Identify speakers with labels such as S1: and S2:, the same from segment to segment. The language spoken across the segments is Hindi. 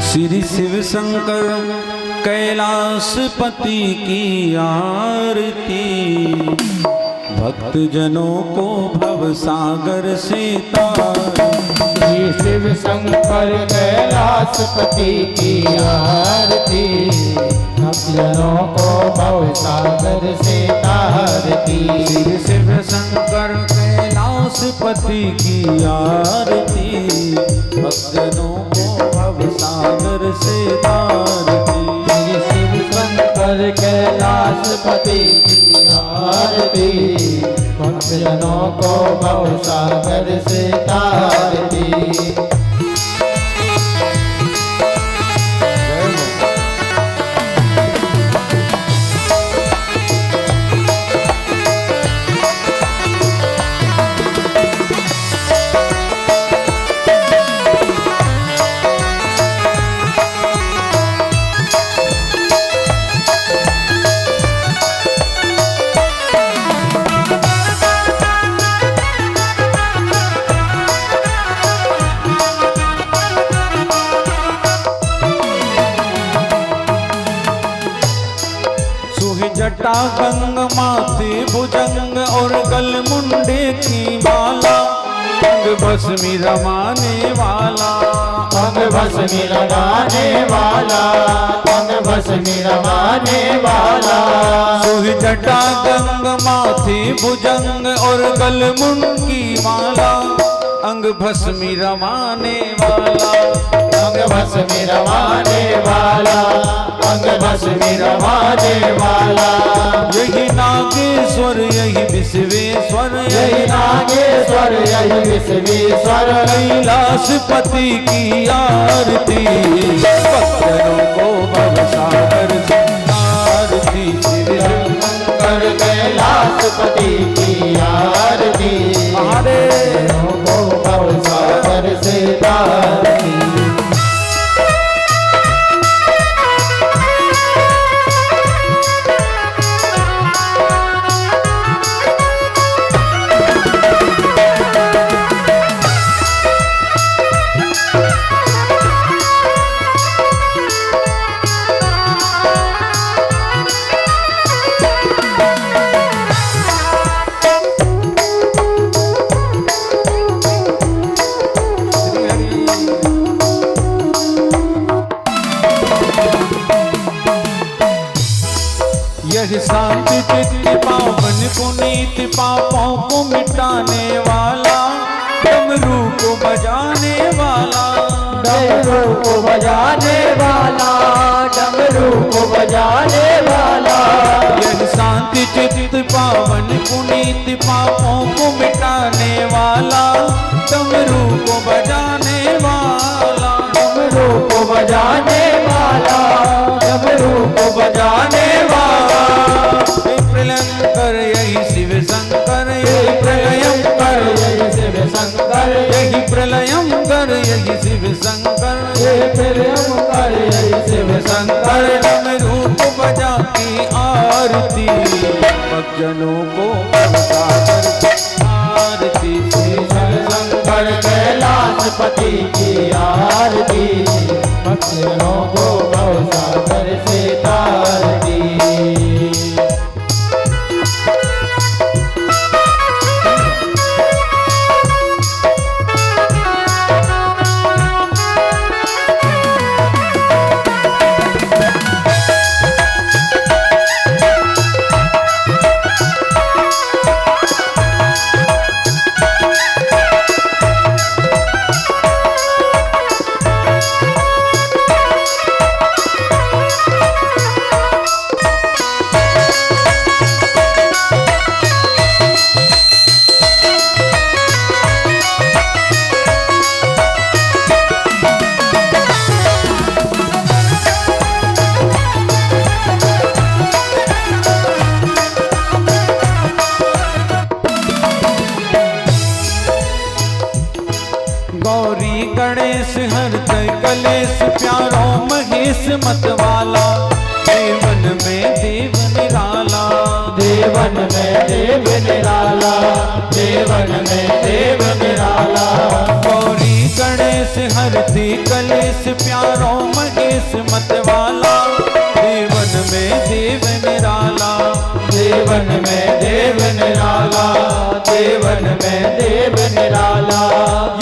S1: श्री शिव शंकर कैलाशपति की आरती, भक्त जनों को भव सागर से तार।
S2: श्री शिव शंकर कैलाशपति की आरती, भक्त जनों को भव सागर से तारती।
S1: श्री शिव शंकर कैलाशपति की आरती, भक्त जनों को भव सागर से तारती।
S2: श्री शिव शंकर कैलाशपति की आरती, भक्त जनों को भव सागर से तारती।
S1: जटा गंग माथे भुजंग और गल मुंडे की माला, अंग भस्मी रमाने वाला,
S2: अंग भस्मी रमाने वाला, अंग भस्मी रमाने वाला।
S1: सोहि जटा गंग माथे भुजंग और गल मुंड की माला, अंग भस्मी रमाने वाला,
S2: अंग भस्मी रमाने वाला, अंग भस्मी रमाने वाला।
S1: यही नागेश्वर यही विश्वेश्वर,
S2: यही नागेश्वर यही विश्वेश्वर,
S1: कैलाशपति की आरती, भक्तों को भव सागर से तारती। श्री
S2: शंकर कैलाशपति की आरती, भक्तों को भव सागर से तारती।
S1: यही शांति चित्त पावन पुनीत पापों को मिटाने वाला, डमरू को बजाने वाला,
S2: डमरू को बजाने वाला, डमरू को बजाने वाला।
S1: यही शांति चित्त पावन पुनीत पापों को मिटाने वाला, डमरू को बजाने वाला,
S2: डमरू को बजाने वाला, डमरू को बजाने वाला।
S1: प्रलयंकर यही शिव शंकर, यही प्रलयंकर
S2: यही शिव शंकर,
S1: यही प्रलयंकर यही शिव शंकर,
S2: यही प्रलयंकर यही शिव शंकर।
S1: डमरू को बजा की आरती, भक्तजनों को सागर आरती।
S2: शिव शंकर कैलाशपति की आरती, भक्तजनों को भव सागर से तारती।
S1: गौरी गणेश हरदय कलेश प्यारों महेश मतवाला, देवन में देव निराला,
S2: देवन में देव निराला, देवन में देव निराला।
S1: गौरी गणेश हर करती कलेश प्यारो महेश मतवाला देवन में देव निराला
S2: देवन में देव निराला देवन में देव निराला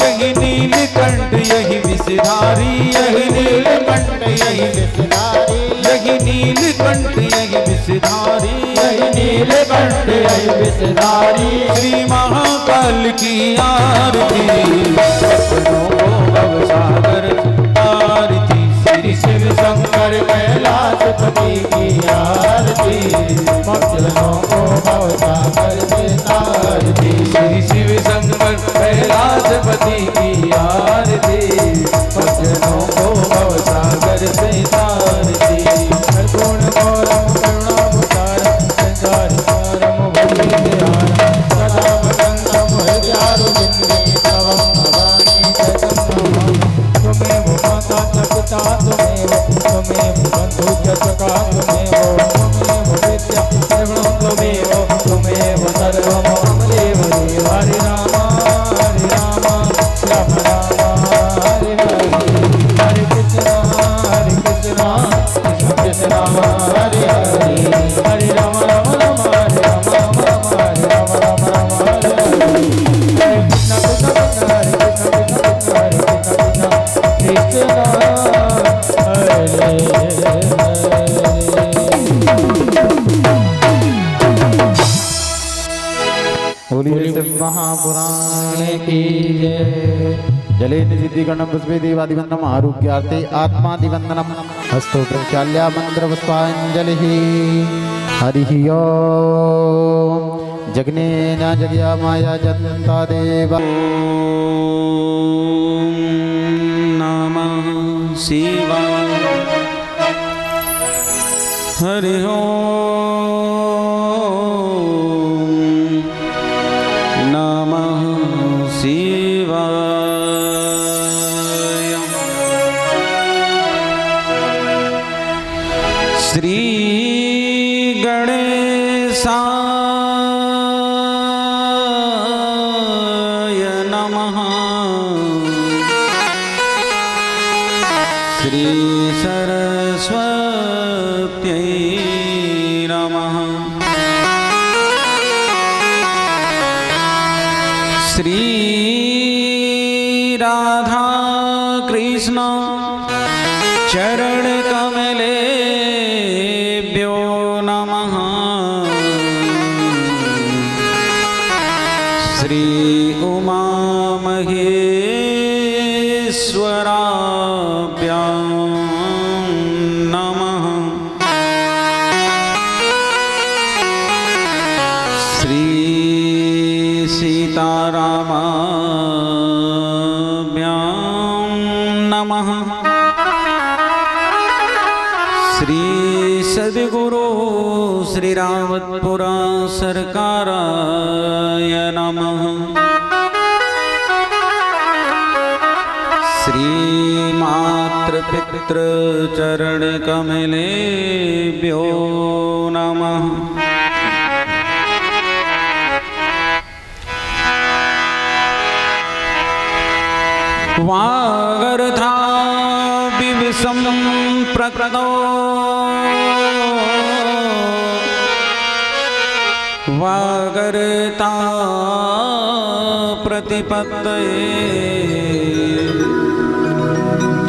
S1: यही नीलकंठ यही विषधारी यही नीलकंठ यही
S2: विषधारी
S1: यही नीलकंठ यही विषधारी
S2: यही नीलकंठ यही विषधारी
S1: श्री महाकाल की आरती सपनों को भवसागर आरती श्री
S2: शिव शंकर कैलाशपति की आरती भक्तजनों को भवसागर से तारती
S1: श्री शिव शंकर
S2: कैलाशपति की आरती भक्तजनों को भवसागर से तारती निर्गुण गौरम करुणावतारम संसारसारम भूमिहारम सदा वदन्तं हृदयारविन्दे तवं भवानी जगन्नाथं त्वमेव माता च पिता त्वमेव बन्धु च सखा त्वमेव विद्या सर्वं त्वमेव त्वमेव सर्वं मम देव देव हरे राम राम राम हरे हरे हरे कृष्ण कृष्ण कृष्ण हरे हरे हरे राम राम राम हरे राम राम राम हरे राम राम राम हरे हरे हरे कृष्ण कृष्ण कृष्ण हरे कृष्ण कृष्ण कृष्ण हरे कृष्ण कृष्ण
S3: बोलिए शिव महापुराण की जय। जले सिद्धिगणम पुष्पे देवादिवंदनम आरोग्यार्थे आत्मादिवंदनम हस्तो प्रक्षाल्या मंत्र पुष्पांजलि हरि ओम जगने न जगया माया जनता देवा
S1: नमः शिवाय हरि ओम नमः शिवाय श्री गणेशाय नमः श्री सरस्वत्यै नमः श्री राधा कृष्ण चरण कमलेभ्यो नमः श्री उमा महेश्वराभ्यां नमः श्री सीतारामाभ्यां नमः श्री सद्गुरु श्री रावतपुरा सरकाराय नमः श्री मातृपितृ चरण कमलेभ्यो नमः वागर्धा विविशं प्रकृतो वागर्ता प्रतिपत्तये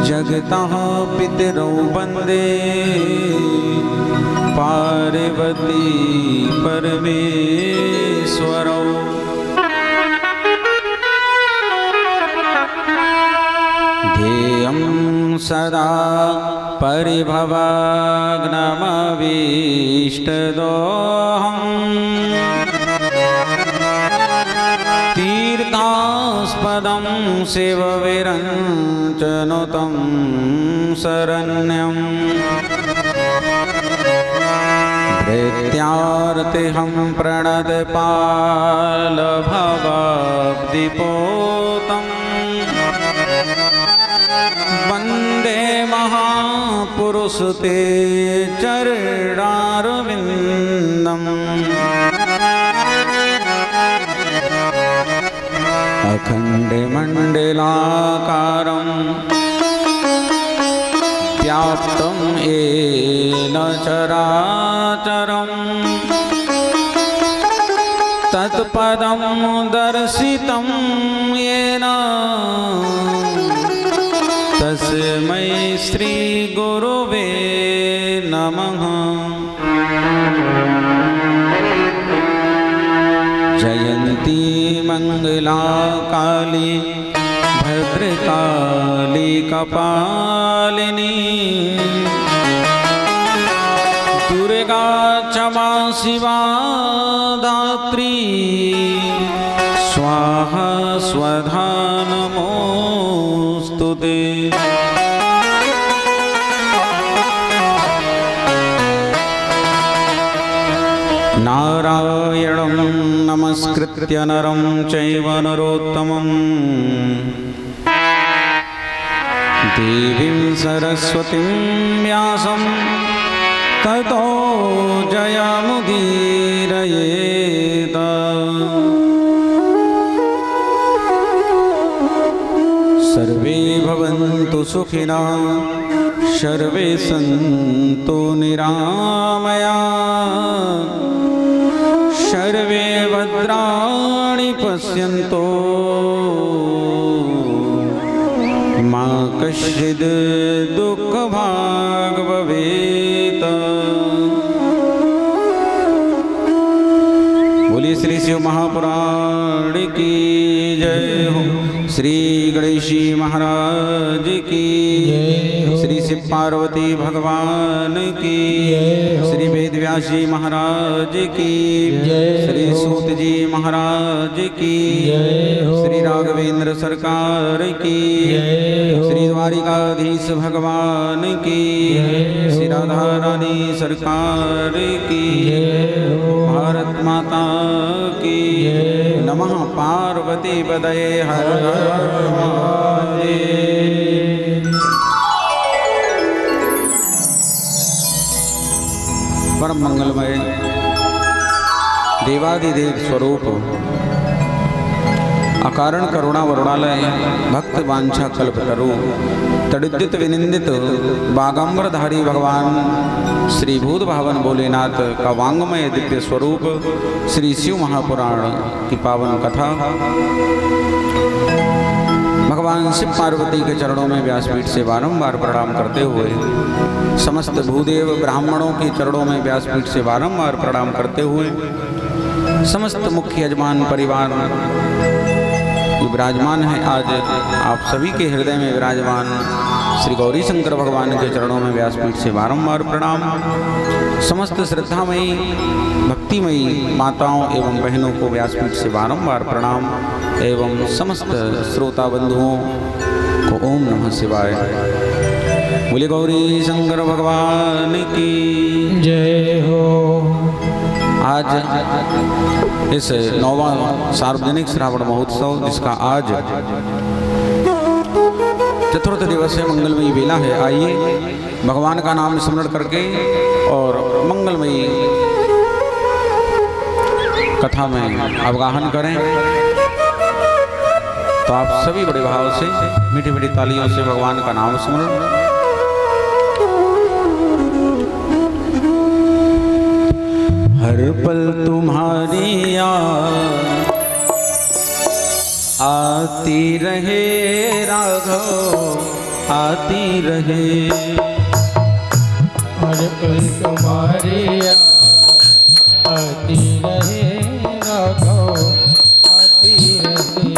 S1: जगतः पितरौ वन्दे पार्वती परमेश्वरौ ध्येयं सदा परिभवाग्नमभीष्टदोहम् तीर्थास्पदं शिवविरञ्चनुतं शरण्यम् भृत्यार्तिहं प्रणतपालभवाब्धिपोतम् वन्दे महापुरुषते चरणारविन्दम् खण्डमण्डलाकारं व्याप्तं येन चराचरं तत्पदं दर्शितं येन तस्मै श्रीगुरुवे नमः। जयन्ती मंगला काली भद्रकाली कपालिनी दुर्गा क्षमा शिवा दात्री स्वाहा स्वधा नमोस्तुते। नारायणं नमस्कृत्य नरं चैव नरोत्तमं देवीं सरस्वतीं व्यासं ततो जयमुदीरयेत्। सर्वे भवन्तु सुखिनः सर्वे सन्तु निरामयाः सर्वे भद्राणि पश्यन्तु मा कश्चित् दुःखभाग् भवेत्। बोलिए श्री शिव महापुराण की जय हो। श्री गणेशी महाराज की श्री शिव पार्वती भगवान की श्री वेदव्यासी महाराज की श्री सूत जी महाराज की श्री राघवेंद्र सरकार की श्री द्वारिकाधीश भगवान की श्री राधा रानी सरकार की भारत माता की नमः। पार्वती पदये हर हर महादेव। परम मंगलमय देवादिदेव स्वरूप अकारण करुणा वरुणालय भक्त वांछा कल्पतरु तड़िद्युत विनिंदित बागंबरधारी भगवान श्री भूत भावन भोलेनाथ का वांगमय दिव्य स्वरूप श्री शिव महापुराण की पावन कथा भगवान शिव पार्वती के चरणों में व्यासपीठ से बारंबार प्रणाम करते हुए समस्त भूदेव ब्राह्मणों के चरणों में व्यासपीठ से बारंबार प्रणाम करते हुए समस्त मुख्य यजमान परिवार जो विराजमान है आज आप सभी के हृदय में विराजमान श्री गौरी शंकर भगवान के चरणों में व्यासपीठ से बारंबार प्रणाम। समस्त श्रद्धामयी भक्तिमयी माताओं एवं बहनों को व्यासपीठ से बारंबार प्रणाम एवं समस्त श्रोता बंधुओं को ओम नमः शिवाय। बोले गौरी शंकर भगवान की
S2: जय हो।
S1: आज इस 9वां सार्वजनिक श्रावण महोत्सव जिसका आज चतुर्थ दिवस है, मंगलमयी बेला है। आइए भगवान का नाम स्मरण करके और मंगलमयी कथा में अवगाहन करें। तो आप सभी बड़े भाव से मीठी मीठी तालियों से भगवान का नाम स्मरण। हर पल तुम्हारी याद आती रहे राघव आती रहे।
S2: हर पल तुम्हारी याद आती रहे राघव आती रहे।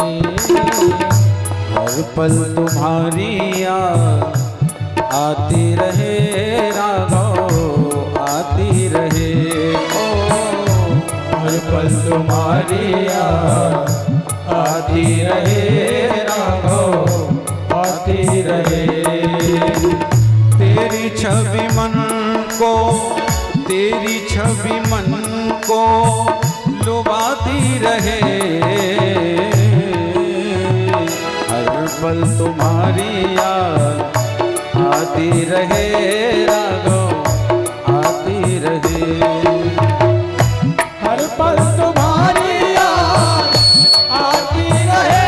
S1: हर पल तुम्हारी याद आती रहे राघव आती रहे।
S2: हर पल तुम्हारी याद आती रहे राघव आती रहे।
S1: तेरी छवि मन को तेरी छवि मन को लुभाती रहे। हर पल तुम्हारी याद आती रहे राघव आती रहे।
S2: हर पल तुम्हारी याद आती रहे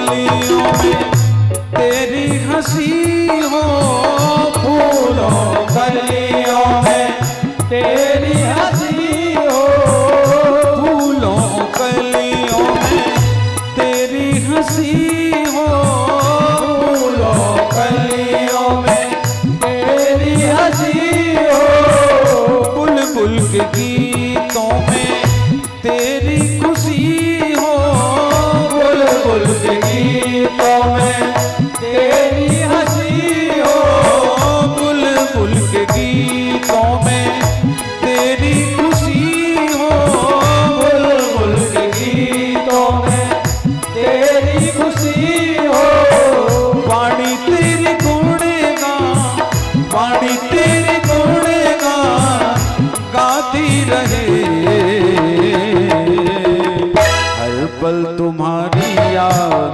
S1: कलियों में तेरी हंसी हो,
S2: फूलों कलियों में तेरी हंसी हो,
S1: फूलों कलियों में तेरी हंसी हो,
S2: फूलों कलियों में तेरी हंसी हो,
S1: बुलबुल के गीतों में तेरी खुशी हो,
S2: बुलबुल के गीतों में तेरी हंसी हो,
S1: बुलबुल के गीतों में तेरी खुशी हो,
S2: बुलबुल के गीतों में तेरी खुशी हो,
S1: वाणी तेरी गुणगान, वाणी तेरी गुणगान गाती रहे, हर पल तुम्हारी याद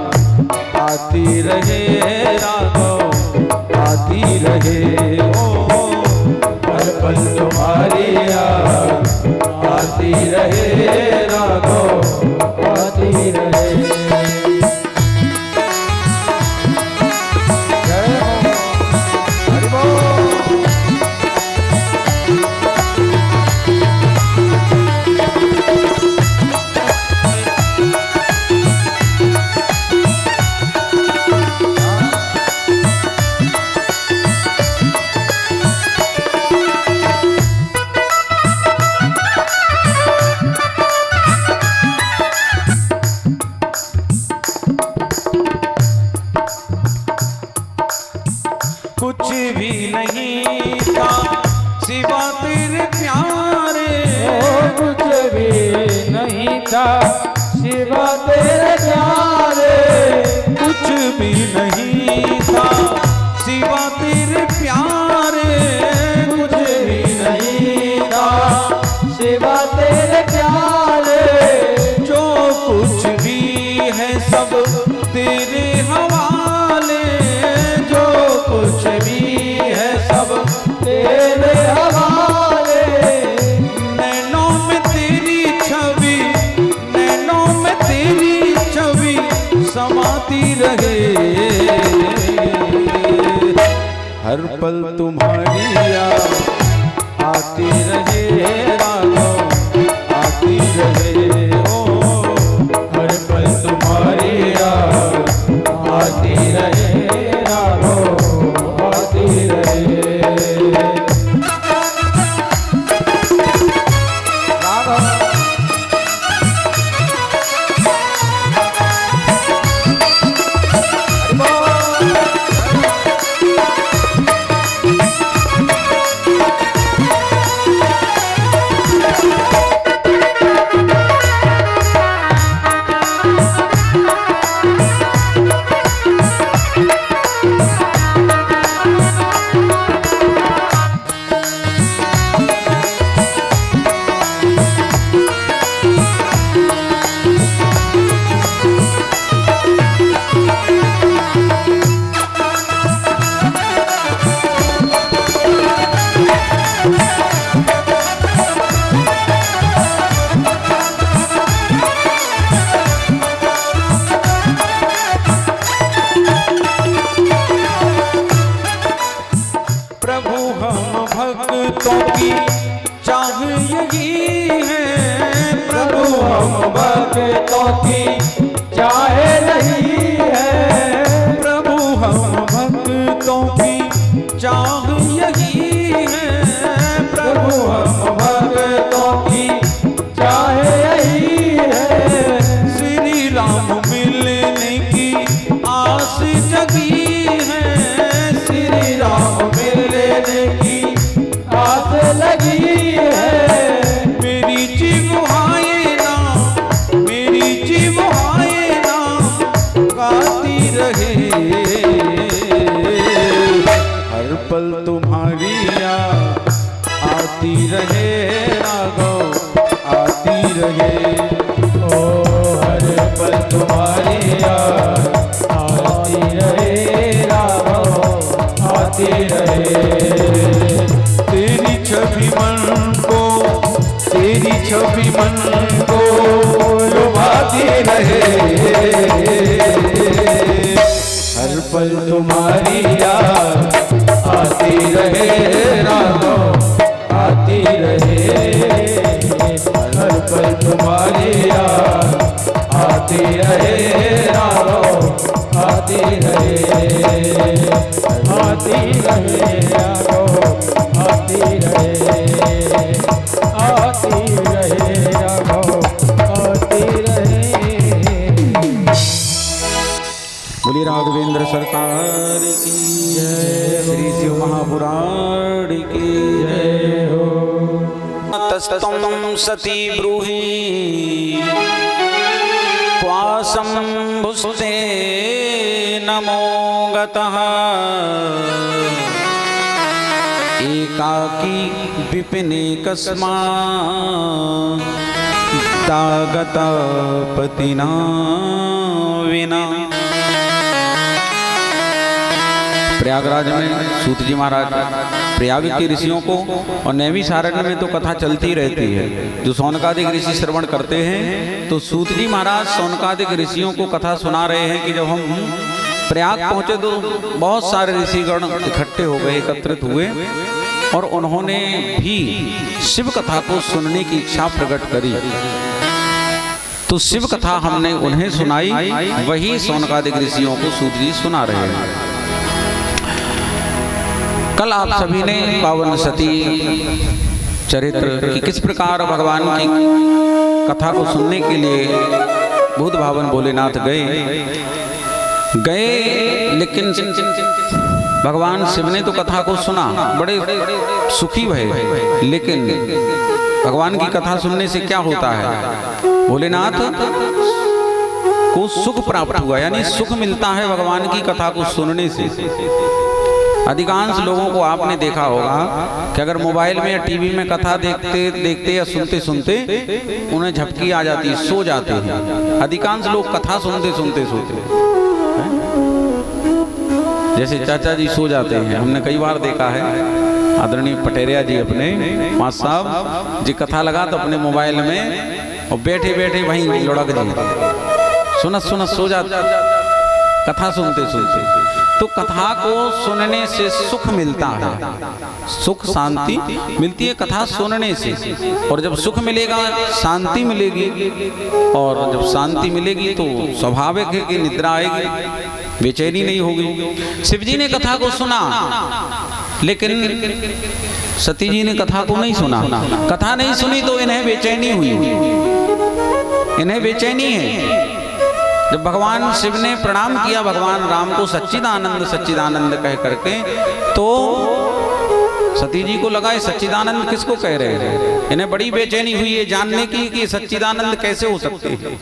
S1: आती रहे, राघव आती रहे, ओ
S2: हर पल तुम्हारी याद आती रहे, राघव आती रहे। जय हो, हरि बोल।
S1: कुछ भी नहीं था सिवा तेरे प्यारे,
S2: कुछ भी नहीं था सिवा तेरे प्यारे,
S1: कुछ भी नहीं था सिवा तेरे प्यारे,
S2: कुछ भी नहीं था सिवा तेरे प्यारे,
S1: जो कुछ भी है सब तेरे हवाले,
S2: जो कुछ भी है सब तेरे हवाले,
S1: नैनों में तेरी छवि, नैनों में तेरी छवि समाती रहे, हर पल तुम्हारी याद आती रहे, राघव आती रहे, ओ
S2: हर पल तुम्हारी याद आती रहे, राघव आती रहे।
S1: प्रभु हम भक्तों की चाह यही है,
S2: प्रभु हम भक्तों की चाहे नहीं है,
S1: प्रभु हम भक्तों की चाह यही है,
S2: प्रभु हम भक्तों की चाहे यही है,
S1: श्री राम मिलने की आस जगी है,
S2: श्री राम मिलने की आस लगी है,
S1: मेरी जिह्वाएं ना, मेरी जिह्वाएं ना गाती रहे, हर पल तुम्हारी याद आती रहे, राघव आती रहे,
S2: ओ हर पल तुम्हारी याद आती रहे, राघव आती रहे।
S1: तेरी छवि मन को, तेरी छवि मन को लुभाती रहे,
S2: आती रहे राघो आती रहे राघो आती रहे।
S1: बोली राघवेंद्र सरकार की जय, श्री शिव महापुराण की जय हो। तस्तम सती ब्रूहि क्वासं भुस्ते नमो गतः एकाकी विपिने कस्मा तागत पतिना विना। प्रयागराज में सूत जी महाराज प्रयाग के ऋषियों को और नैमिषारण्य में तो कथा चलती रहती है। जो सौनकादिक ऋषि श्रवण करते हैं तो सूत जी महाराज सौनकादिक ऋषियों को कथा सुना रहे हैं कि जब हम प्रयाग पहुंचे तो बहुत सारे ऋषिगण इकट्ठे हो गए, एकत्रित हुए और उन्होंने भी शिव कथा को सुनने की इच्छा प्रकट करी। तो शिव कथा हमने उन्हें सुनाई, वही सौनकादिक ऋषियों को सूत जी सुना रहे हैं। कल आप सभी ने पावन सती चरित्र की किस प्रकार भगवान की कथा को सुनने के लिए भूत भावन भोलेनाथ गए, लेकिन भगवान शिव ने तो कथा को सुना, बड़े सुखी भये। लेकिन भगवान की कथा सुनने से क्या होता है? भोलेनाथ को सुख प्राप्त हुआ, यानी सुख मिलता है भगवान की कथा को सुनने से। अधिकांश लोगों को आपने देखा होगा कि अगर मोबाइल में या टीवी में कथा देखते देखते या सुनते सुनते उन्हें झपकी आ जाती है, सो जाते हैं। अधिकांश लोग कथा सुनते सुनते सोते हैं। जैसे चाचा जी सो जाते हैं, हमने कई बार देखा है। आदरणीय पटेरिया जी अपने माँ साहब जी कथा लगा तो अपने मोबाइल में और बैठे बैठे वहीं लुढ़क जी सुनत सो जाते, कथा सुनते सुनते। तो कथा को सुनने से सुख मिलता है, सुख शांति मिलती है कथा सुनने से। और जब सुख मिलेगा शांति मिलेगी, और जब शांति मिलेगी तो स्वाभाविक है कि निद्रा आएगी, बेचैनी नहीं होगी। शिव जी ने कथा को सुना, लेकिन सती जी ने कथा को नहीं सुना। कथा नहीं सुनी तो इन्हें बेचैनी हुई, इन्हें बेचैनी है। जब भगवान शिव ने प्रणाम किया भगवान राम को सच्चिदानंद सच्चिदानंद कह करके, तो सती जी को लगा सच्चिदानंद किसको कह रहे हैं। इन्हें बड़ी बेचैनी हुई है जानने की कि सच्चिदानंद कैसे हो सकते हैं,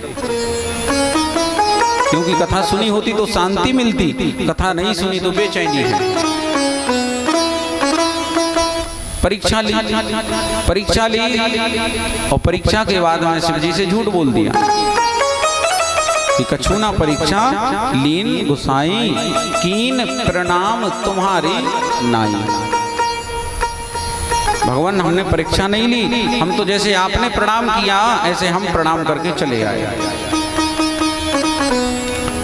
S1: क्योंकि कथा सुनी होती तो शांति मिलती, कथा नहीं सुनी तो बेचैनी है। परीक्षा ली और परीक्षा के बाद में शिव जी से झूठ बोल दिया कि कछुना परीक्षा लीन गुसाई कीन प्रणाम तुम्हारी नाई। भगवान हमने परीक्षा नहीं ली, हम तो जैसे आपने प्रणाम किया ऐसे हम प्रणाम करके चले आए।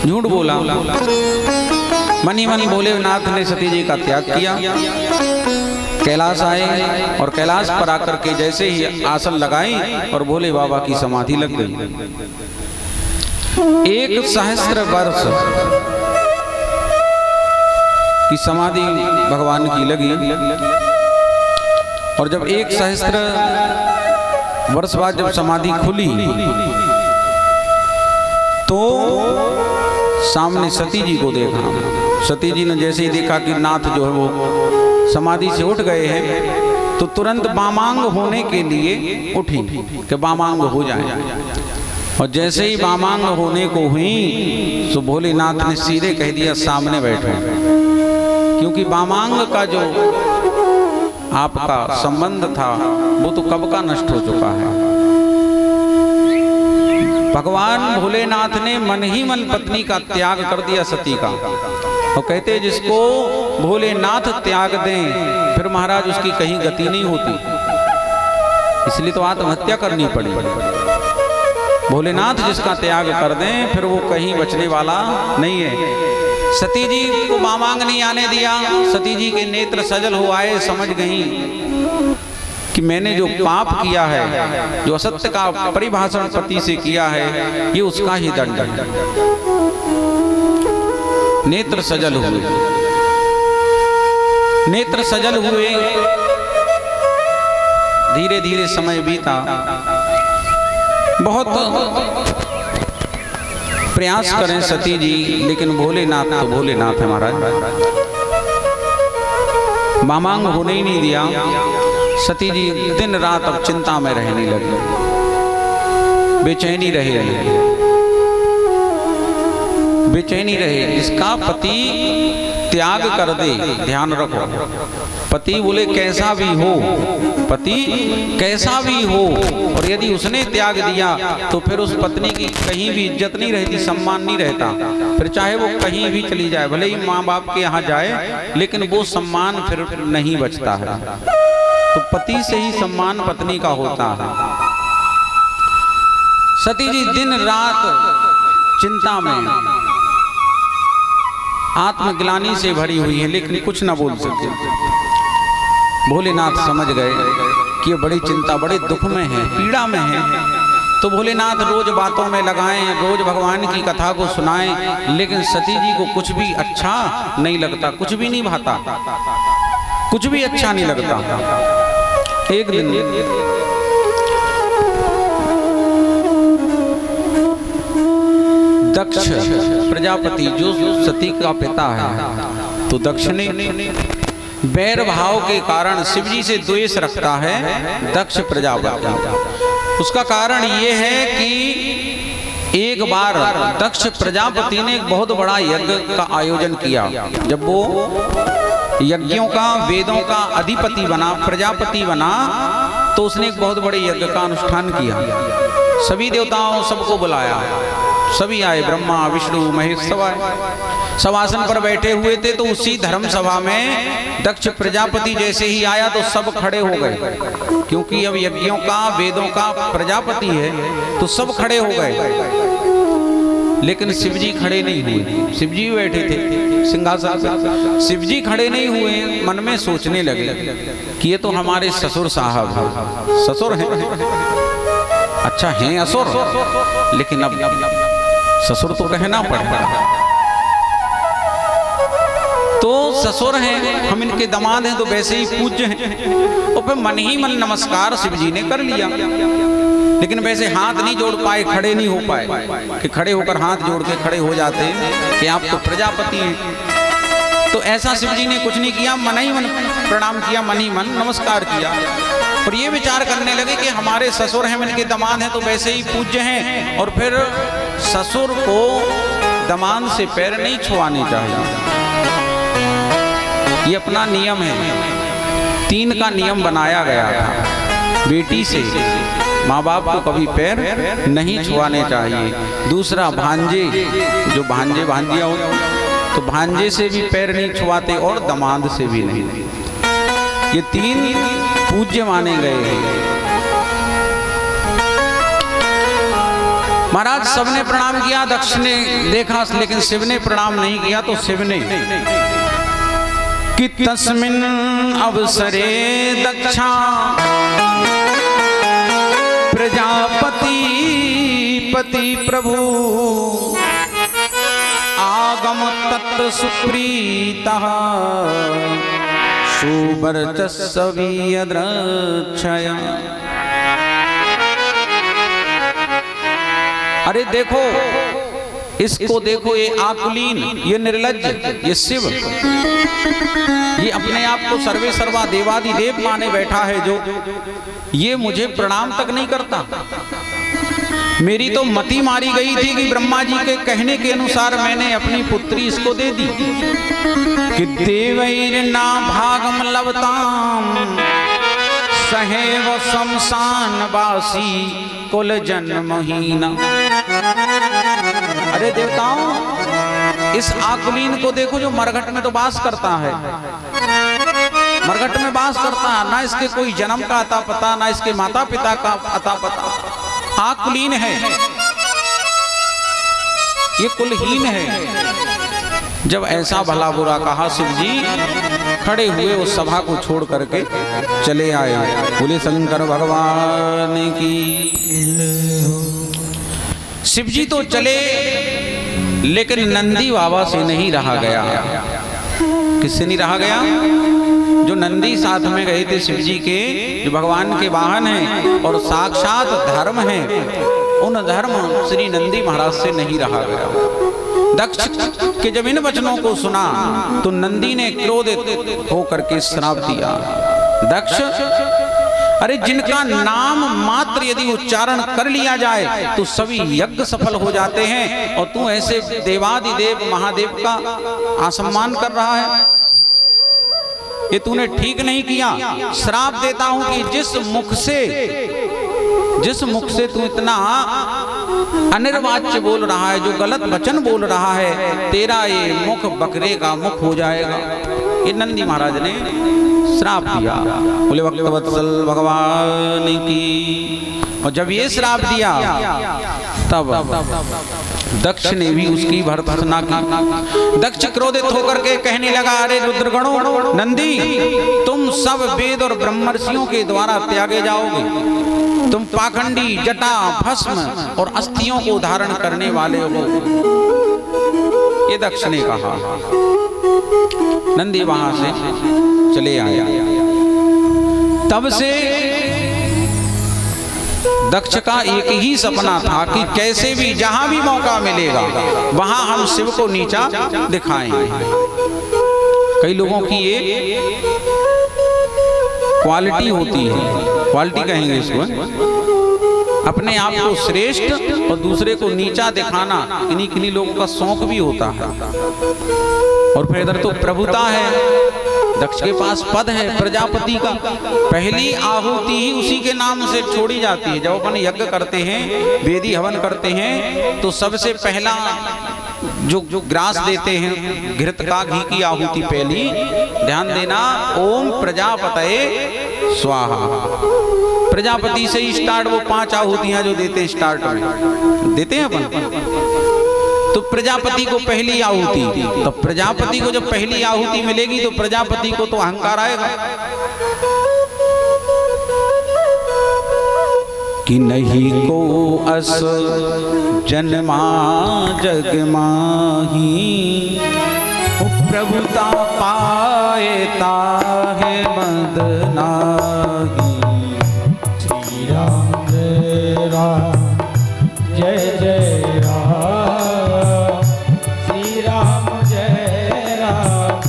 S1: झूठ बोला। मन ही मन भोलेनाथ ने सती जी का त्याग किया, कैलाश आए और कैलाश पर आकर के जैसे ही आसन लगाई और भोले बाबा की समाधि लग गई। 1 सहस्त्र वर्ष की समाधि भगवान की लगी, और जब 1 सहस्त्र वर्ष बाद जब समाधि खुली तो सामने सती जी को देखा। सती जी ने जैसे ही देखा कि नाथ जो है वो समाधि से उठ गए हैं, तो तुरंत वामांग होने के लिए उठी कि वामांग हो जाए। और जैसे ही वामांग होने को हुई तो भोलेनाथ ने सीधे कह दिया सामने बैठो, क्योंकि वामांग का जो आपका संबंध था वो तो कब का नष्ट हो चुका है। भगवान भोलेनाथ ने मन ही मन पत्नी का त्याग कर दिया सती का, और कहते जिसको भोलेनाथ त्याग दें फिर महाराज उसकी कहीं गति नहीं होती, इसलिए तो आत्महत्या करनी पड़ी। भोलेनाथ जिसका त्याग कर दें फिर वो कहीं बचने वाला नहीं है। सती जी को वामांग नहीं आने दिया। सती जी के नेत्र सजल हो आए, समझ गई कि मैंने जो पाप किया है, जो असत्य का परिभाषण पति से किया है, ये उसका ही दंड है। नेत्र सजल हुए। नेत्र सजल हुए। धीरे धीरे समय बीता, बहुत प्रयास करें सती जी, लेकिन भोलेनाथ तो भोलेनाथ है महाराज, मामांग होने ही नहीं दिया। सती जी दिन रात अब चिंता में रहने लगी, बेचैनी रहे। इसका पति त्याग कर दे, ध्यान रखो, पति बोले कैसा भी हो, पति कैसा भी हो, और यदि उसने त्याग दिया तो फिर उस पत्नी की कहीं भी इज्जत नहीं रहती, सम्मान नहीं रहता। फिर चाहे वो कहीं भी चली जाए, भले ही माँ बाप के यहाँ जाए, लेकिन वो सम्मान फिर नहीं बचता है। तो पति से ही सम्मान पत्नी का होता है। सती जी दिन रात चिंता में, आत्मग्लानि से भरी हुई है, लेकिन कुछ न बोल सकते। भोलेनाथ समझ गए कि ये बड़ी चिंता, बड़े दुख में है, पीड़ा में है। तो भोलेनाथ रोज बातों में लगाएं, रोज भगवान की कथा को सुनाएं, लेकिन सती जी को कुछ भी अच्छा नहीं लगता, कुछ भी नहीं भाता, कुछ भी अच्छा नहीं लगता। एक दिन दक्ष प्रजापति जो सती का पिता है, तो दक्ष ने बैर भाव के कारण शिवजी से द्वेष रखता है दक्ष प्रजापति। उसका कारण ये है कि एक बार दक्ष प्रजापति ने एक बहुत बड़ा यज्ञ का आयोजन किया। जब वो यज्ञों का, वेदों का अधिपति बना, प्रजापति बना, तो उसने एक बहुत बड़े यज्ञ का अनुष्ठान किया। सभी देवताओं सबको बुलाया, सभी आए, ब्रह्मा विष्णु महेश सब आए। सब आसन पर बैठे हुए थे। तो उसी धर्म सभा में दक्ष प्रजापति जैसे ही आया तो सब खड़े हो गए, क्योंकि अब यज्ञों का, वेदों का प्रजापति है, तो सब खड़े हो गए। लेकिन शिवजी खड़े नहीं हुए। शिवजी बैठे थे सिंहासन पर, शिवजी खड़े नहीं हुए। मन में सोचने लगे कि ये तो हमारे ससुर साहब हैं, ससुर हैं, अच्छा हैं असुर, लेकिन अब ससुर तो कहना पड़ेगा। तो ससुर हैं, हम इनके दामाद हैं, तो वैसे ही पूज्य हैं। और फिर मन ही मन नमस्कार शिवजी ने कर लिया, लेकिन वैसे हाथ नहीं जोड़ पाए, खड़े नहीं हो पाए कि खड़े होकर हाथ जोड़ के खड़े हो जाते कि आप तो प्रजापति हैं। तो ऐसा शिवजी ने कुछ नहीं किया, मन ही मन प्रणाम किया, मन ही मन नमस्कार किया। और ये विचार करने लगे कि हमारे ससुर हैं, इनके दामाद हैं, तो वैसे ही पूज्य हैं, और फिर ससुर को दामाद से पैर नहीं छुआने चाहिए, ये अपना नियम है। 3 का नियम बनाया गया था, बेटी से माँ बाप को कभी पैर नहीं छुआने चाहिए। दूसरा, भांजे, जो भांजे भांजिया हो, तो भांजे से भी पैर नहीं छुआते, और दामाद से भी नहीं। ये 3 पूज्य माने गए हैं। महाराज सबने प्रणाम किया, दक्ष ने देखा, लेकिन शिव ने प्रणाम नहीं किया। तो शिव ने कि तस्मिन् अवसरे दक्षा प्रजापति पति प्रभु आगम तत्र सुप्रीतः सुवर्चस्वी अद्रक्षया। अरे देखो, इसको देखो, ये आकुलीन, ये निर्लज्ज, ये शिव, ये अपने आप को सर्वे सर्वा देवादिदेव माने बैठा है, जो ये मुझे प्रणाम तक नहीं करता। मेरी तो मति मारी गई थी कि ब्रह्मा जी के कहने के अनुसार मैंने अपनी पुत्री इसको दे दी कि देवैर्ना भागम लवताम सहेव शमशान वासी कुल जन्महीना। अरे देवताओं, इस आकुलीन को देखो, जो मरघट में तो वास करता है, मरघट में वास करता है, ना इसके कोई जन्म का अता पता, ना इसके माता पिता का अता पता, आकुलीन है, ये कुलहीन है। जब ऐसा भला बुरा कहा, शिव जी खड़े हुए उस सभा को छोड़ करके चले आए। बोले शंकर भगवान की। शिव जी तो चले, लेकिन नंदी बाबा से नहीं रहा गया। किससे नहीं रहा गया? जो नंदी साथ में गए थे शिव जी के, जो भगवान के वाहन हैं और साक्षात धर्म है, उन धर्म श्री नंदी महाराज से नहीं रहा गया। दक्ष के जब इन वचनों को सुना तो नंदी ने क्रोधित होकर के श्राप दिया। दक्ष, अरे जिनका नाम मात्र यदि उच्चारण कर लिया जाए तो सभी यज्ञ सफल हो जाते हैं, और तू ऐसे देवादिदेव महादेव का असम्मान कर रहा है, ये तूने ठीक नहीं किया। श्राप देता हूं कि जिस मुख से तू इतना अनिर्वाच्य बोल रहा है, जो गलत वचन बोल रहा है, तेरा ये मुख बकरे का मुख हो जाएगा। ये नंदी महाराज ने श्राप दिया। बोले भक्तवत्सल भगवान की। और जब ये श्राप दिया तब दक्ष ने भी उसकी भर्त्सना की। दक्ष क्रोधित होकर के कहने लगा, अरे रुद्रगणों, नंदी, तुम सब वेद और ब्रह्मर्षियों के द्वारा त्यागे जाओगे। तुम पाखंडी, जटा, भस्म और अस्थियों को धारण करने वाले हो। ये दक्ष ने कहा। नंदी वहां से चले आया। तब से दक्ष का एक ही सपना था कि कैसे भी जहां भी मौका मिलेगा वहां हम शिव को नीचा दिखाएंगे। कई लोगों की ये क्वालिटी होती है, क्वालिटी कहेंगे इसको, अपने आप को श्रेष्ठ और दूसरे को नीचा दिखाना किन्हीं लोगों का शौक भी होता है। और फिर इधर तो प्रभुता है, दक्ष के पास पद है प्रजापति का, पहली आहुति ही उसी के नाम से छोड़ी जाती है। जब अपन यज्ञ करते हैं, वेदी हवन करते हैं, तो सबसे पहला जो ग्रास देते हैं घृत का, घी की आहुति पहली, ध्यान देना, ओम प्रजापतये स्वाहा। प्रजापति से ही स्टार्ट, वो 5 आहुतियां जो देते हैं स्टार्ट में देते हैं अपन, तो प्रजापति को पहली आहुति। तो प्रजापति को जब पहली आहुति मिलेगी तो प्रजापति को तो अहंकार आएगा कि नहीं को अस जन्मा जग माही, प्रभुता पाए ताहे मद नाही।
S2: श्री राम जय राम जय जय राम, श्री राम जय राम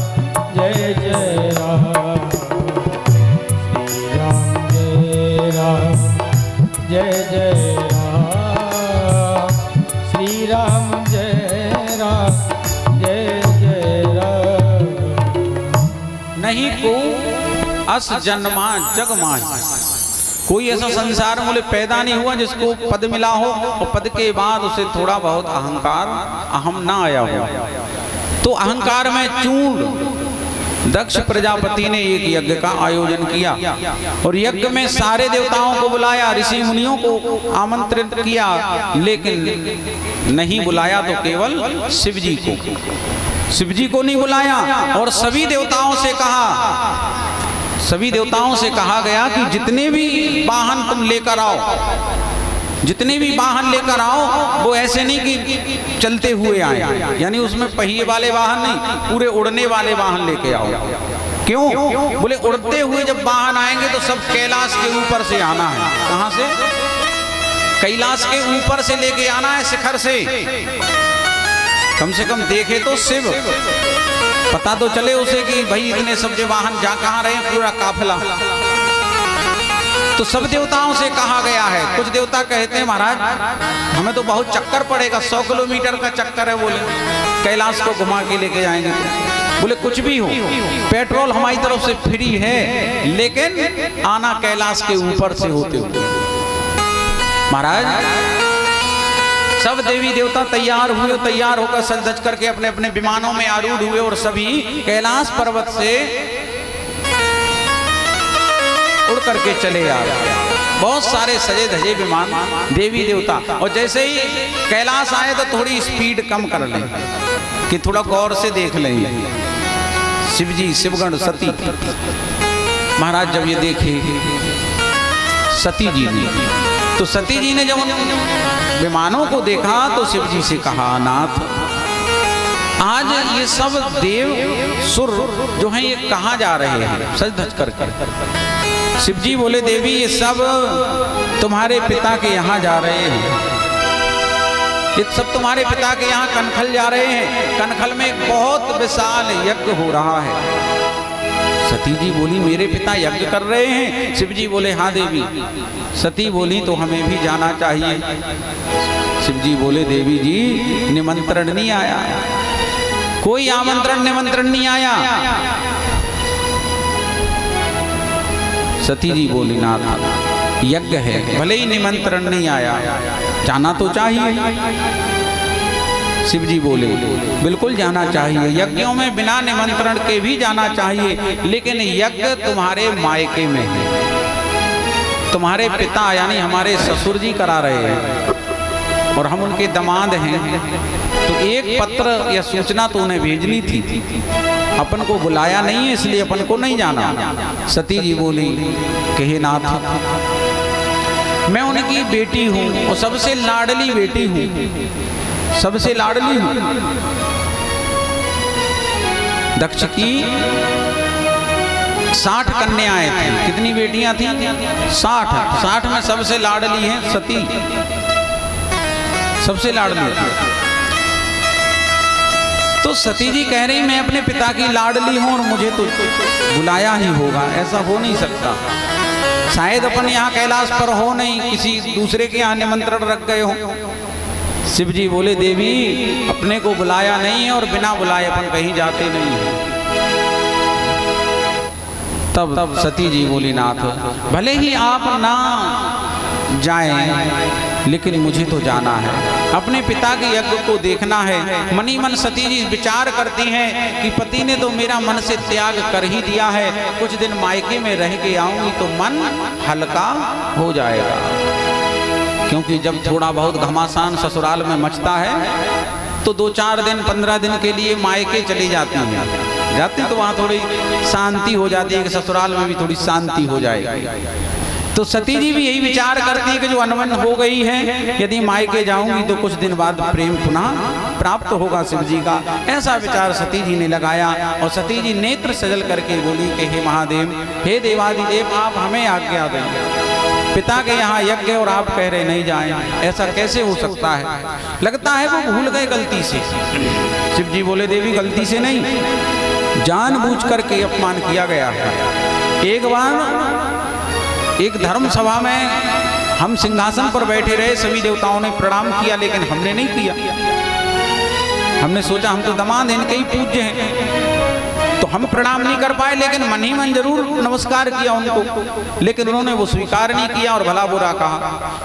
S2: जय जय राम, श्री राम जय राम जय जय राम, श्री राम जय राम जय जय राम।
S1: नहीं को अस जन्मा जग माही, कोई ऐसा संसार में पैदा नहीं हुआ जिसको पद मिला हो और पद के बाद उसे थोड़ा बहुत अहंकार, अहम ना आया हो। तो अहंकार में चूर्ण दक्ष प्रजापति ने एक यज्ञ का आयोजन किया और यज्ञ में सारे देवताओं को बुलाया, ऋषि मुनियों को आमंत्रित किया, लेकिन नहीं बुलाया तो केवल शिव जी को, शिव जी को नहीं बुलाया। और सभी देवताओं से कहा गया कि जितने भी वाहन तुम लेकर आओ, जितने भी वाहन लेकर आओ, वो ऐसे नहीं कि चलते हुए आए, यानी उसमें पहिए वाले वाहन नहीं, पूरे उड़ने वाले वाहन लेके आओ। क्यों? बोले उड़ते हुए जब वाहन आएंगे तो सब कैलाश के ऊपर से आना है। कहां से? कैलाश के ऊपर से लेके आना है, शिखर से। कम से कम देखे तो शिव, पता तो चले उसे कि भाई इतने सब जो वाहन जा कहाँ रहे, पूरा काफिला। तो सब देवताओं से कहा गया है। कुछ देवता कहते हैं महाराज हमें तो बहुत चक्कर पड़ेगा, 100 किलोमीटर का चक्कर है, बोले कैलाश को घुमा के लेके जाएंगे। बोले कुछ भी हो, पेट्रोल हमारी तरफ से फ्री है, लेकिन आना कैलाश के ऊपर से होते हुए। महाराज सब देवी देवता तैयार हुए, तैयार होकर सज धज करके अपने अपने विमानों में आरूढ़ हुए और सभी कैलाश पर्वत से उड़ करके चले आ रहे। बहुत सारे सजे धजे विमान देवी देवता, और जैसे ही कैलाश आए तो थोड़ी स्पीड कम कर लें कि थोड़ा गौर से देख लें। शिव जी, शिवगण, सती महाराज जब ये देखे सती जी ने, तो सती जी ने जब विमानों को देखा तो शिव जी से कहा, नाथ आज ये सब देव सुर जो हैं ये कहाँ जा रहे हैं सज धज कर। शिव जी बोले देवी ये सब तुम्हारे पिता के यहाँ जा रहे हैं, ये सब तुम्हारे पिता के यहाँ कनखल जा रहे हैं। कनखल में एक बहुत विशाल यज्ञ हो रहा है। सती जी बोली मेरे पिता यज्ञ कर रहे हैं? शिव जी बोले हाँ देवी। सती बोली तो हमें भी जाना चाहिए। शिव जी बोले देवी जी निमंत्रण नहीं आया, कोई आमंत्रण निमंत्रण नहीं आया। सती जी बोली नाथ यज्ञ है, भले ही निमंत्रण नहीं आया, जाना तो चाहिए। शिव जी बोले बिल्कुल जाना चाहिए, यज्ञों में बिना निमंत्रण के भी जाना चाहिए, लेकिन यज्ञ तुम्हारे मायके में है। तुम्हारे पिता यानी हमारे ससुर जी करा रहे हैं और हम उनके दामाद हैं, तो एक पत्र या सूचना तो उन्हें भेजनी थी, अपन को बुलाया नहीं है इसलिए अपन को नहीं जाना। सती जी बोली कि हे नाथ मैं उनकी बेटी हूँ और सबसे लाडली बेटी हूँ, सबसे लाडली हूँ। दक्ष की 60 कन्याएं थी, कितनी बेटियां थी? 60 में सबसे लाडली है सती, सबसे लाडली। तो सती जी कह रही मैं अपने पिता की लाडली हूं और मुझे तो बुलाया ही होगा, ऐसा हो नहीं सकता। शायद अपन यहाँ कैलाश पर हो नहीं, किसी दूसरे के यहाँ निमंत्रण रख गए हो। शिव जी बोले देवी अपने को बुलाया नहीं है और बिना बुलाए अपन कहीं जाते नहीं है। तब सती जी बोली नाथ भले ही आप ना जाएं लेकिन मुझे तो जाना है, अपने पिता के यज्ञ को देखना है। मनी मन सती जी विचार करती हैं कि पति ने तो मेरा मन से त्याग कर ही दिया है, कुछ दिन मायके में रह के आऊंगी तो मन हल्का हो जाएगा। क्योंकि जब थोड़ा बहुत घमासान ससुराल में मचता है तो 2-4 दिन 15 दिन के लिए मायके चली जाती हैं, तो वहाँ थोड़ी शांति हो जाती है कि ससुराल में भी थोड़ी शांति हो जाएगी। तो सती जी भी यही विचार करती है कि जो अनबन हो गई है, यदि मायके जाऊंगी तो कुछ दिन बाद प्रेम पुनः प्राप्त होगा शिव जी का। ऐसा विचार सती जी ने लगाया और सती जी नेत्र सजल करके बोली कि हे महादेव, हे देवादिदेव, आप हमें आज्ञा दें, पिता के यहाँ यज्ञ और आप कह रहे नहीं जाएं, ऐसा कैसे हो सकता है? लगता है वो भूल गए गलती से। शिव जी बोले देवी गलती से नहीं, जानबूझ करके अपमान किया गया है। एक बार एक धर्म सभा में हम सिंहासन पर बैठे रहे, सभी देवताओं ने प्रणाम किया लेकिन हमने नहीं किया। हमने सोचा हम तो दामाद हैं, इनके ही पूज्य हैं, तो हम प्रणाम नहीं कर पाए, लेकिन मन ही मन जरूर नमस्कार किया उनको, लेकिन उन्होंने वो स्वीकार नहीं किया और भला बुरा कहा।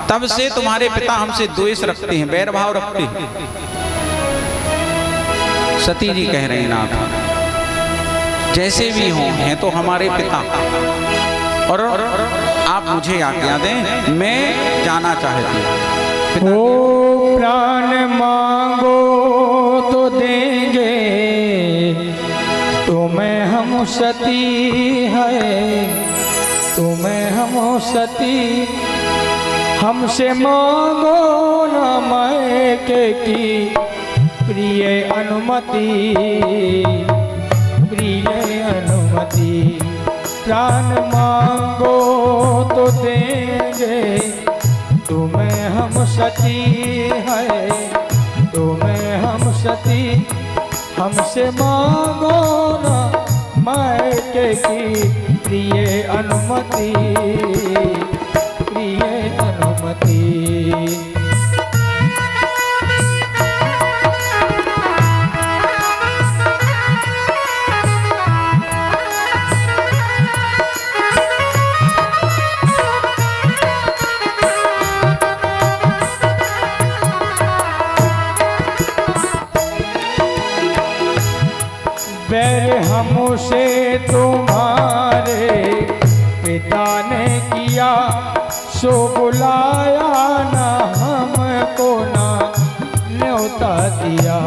S1: तब से तुम्हारे पिता हमसे द्वेष रखते हैं, बैर भाव रखते हैं। सती जी कह रहे हैं नाथ जैसे भी हों हैं तो हमारे पिता, और आप मुझे आज्ञा दें, मैं जाना चाहती हूँ।
S2: ओ प्राण मांगो तो देंगे, तुम्हें हम सती है, तुम्हें हम सती, हमसे मांगो न मायके की प्रिय अनुमति, प्रिय अनुमति। प्राण मांगो तो देंगे, तुम्हें हम सती है, तुम्हें हम सती, हमसे मांगो ना मायके की प्रिय अनुमति, प्रिय अनुमति। बैर हमसे तुम्हारे पिता ने किया, सो बुलाया ना हमको ना न्योता दिया।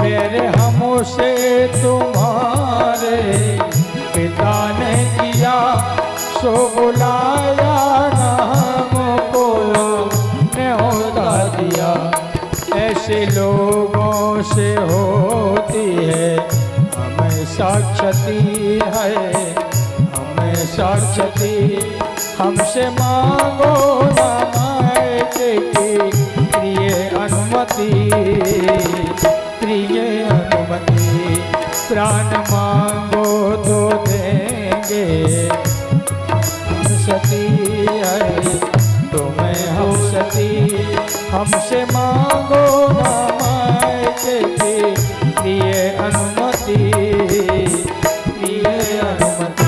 S2: बैर हमसे तुम्हारे पिता ने किया, सो बुलाया ना हमको न्योता दिया। ऐसे लोगों से हो होती है, हमेशा क्षति है, हमेशा क्षति। हमसे मांगो ना मायके की प्रिय अनुमति, प्रिय अनुमति। प्राण मांगो तो देंगे, सती है तुम्हें हम सती। हमसे मांगो ना मायके की प्रिय अनुमति, प्रिय अनुमति।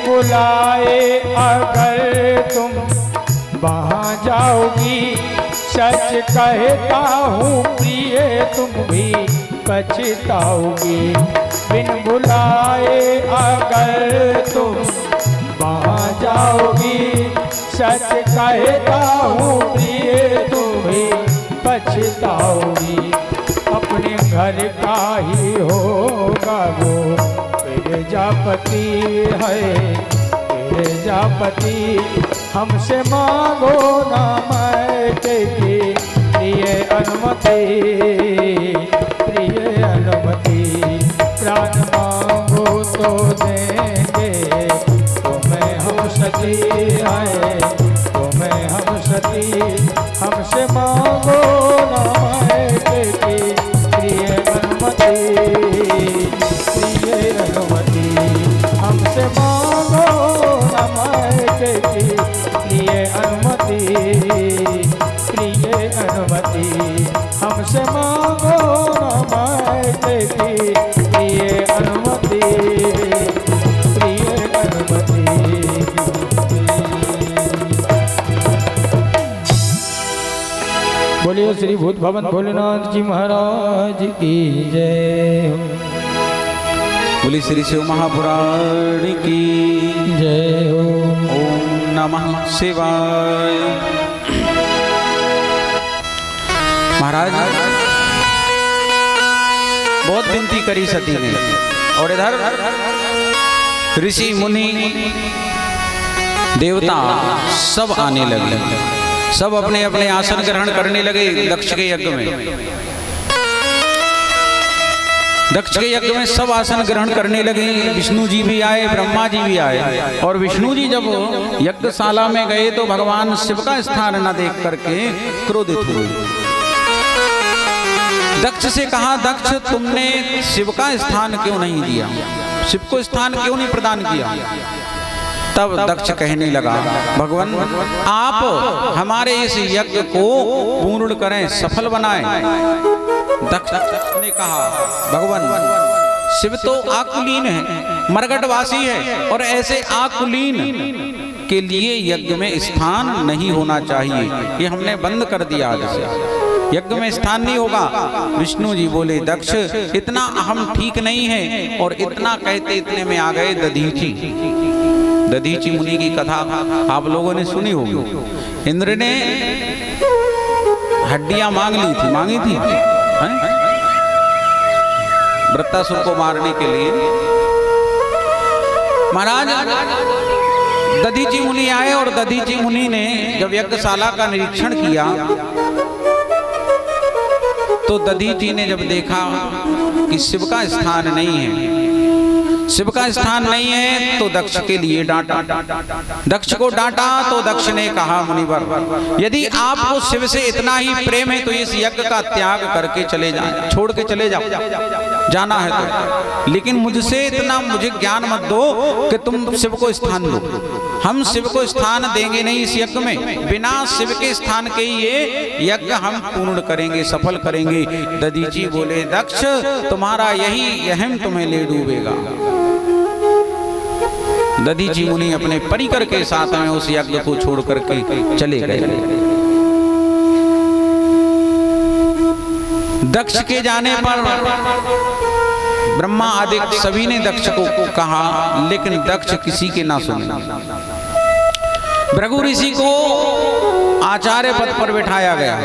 S2: बुलाए अगर तुम वहाँ जाओगी, सच कहता हूँ प्रिय तुम भी पछताओगी। बिन बुलाए अगर तुम वहाँ जाओगी, सच कहता हूँ प्रिय तुम भी पछताओगी। अपने घर का ही होगा वो प्रजापति है, प्रजापति। हमसे मांगो ना मायके की प्रिय अनुमति, प्रिय अनुमति। प्राण मांगो तो देंगे, तुम्हें हम सती है, तुम्हें हम सती। हमसे मांगो ना मायके की प्रिय अनुमति, प्रिय अनुमति। हमसे मांगो ना मायके की प्रिय अनुमति, प्रिय अनुमति। हमसे मांगो ना मायके की प्रिय अनुमति, प्रिय अनुमति। बोलिए श्री भूत भवन भोलेनाथ जी महाराज की जय।
S1: बोली श्री शिव महापुराण की
S2: जय हो।
S1: ओम नमः शिवाय। महाराज बहुत विनती करी सती ने, और इधर ऋषि मुनि देवता सब आने लगे, सब अपने अपने आसन ग्रहण करने लगे दक्ष के यज्ञ में। दक्ष के यज्ञ में सब आसन ग्रहण करने लगे। विष्णु जी भी आए, ब्रह्मा जी भी आए। और विष्णु जी जब यज्ञशाला में गए तो भगवान शिव का स्थान न देख करके क्रोधित हुए। दक्ष से कहा, दक्ष तुमने शिव का स्थान क्यों नहीं दिया, शिव को स्थान क्यों नहीं प्रदान किया। तब दक्ष कहने लगा, भगवान आप हमारे इस यज्ञ को पूर्ण करें, सफल बनाएं। दक्ष ने कहा, भगवान शिव तो आकुलीन है, मरगटवासी है, और ऐसे आकुलीन के लिए यज्ञ में स्थान नहीं होना चाहिए। ये हमने बंद कर दिया, आज से यज्ञ में स्थान नहीं होगा। विष्णु जी बोले, दक्ष इतना अहम ठीक नहीं है। और इतना कहते इतने में आ गए दधीची। दधीची मुनि की कथा आप लोगों ने सुनी होगी। इंद्र ने हड्डियां मांगी थी वृत्तासुर को मारने के लिए। महाराज दधीची मुनि आए, और दधीची मुनि ने जब यज्ञशाला का निरीक्षण किया तो दधीची ने जब देखा कि शिव का स्थान नहीं है, शिव का स्थान नहीं है, तो दक्ष के लिए डांटा। दक्ष को डांटा तो दक्ष ने कहा, मुनिवर यदि आपको शिव से इतना ही प्रेम है तो इस यज्ञ का त्याग करके चले जाएं, छोड़ के चले जाओ, जाना है तो। लेकिन मुझसे इतना मुझे ज्ञान मत दो कि तुम शिव को स्थान दो। हम शिव को स्थान देंगे नहीं इस यज्ञ में, बिना शिव के स्थान के ये यज्ञ हम पूर्ण करेंगे, सफल करेंगे। दधीची बोले, दक्ष तुम्हारा यही अहम तुम्हें ले डूबेगा। दधीची मुनि अपने परिकर के साथ में उस यज्ञ को छोड़ करके चले गए। दक्ष के जाने पर ब्रह्मा आदि सभी ने दक्ष को कहा, लेकिन दक्ष किसी के ना सुने। भृगु ऋषि को आचार्य पद पर बिठाया गया।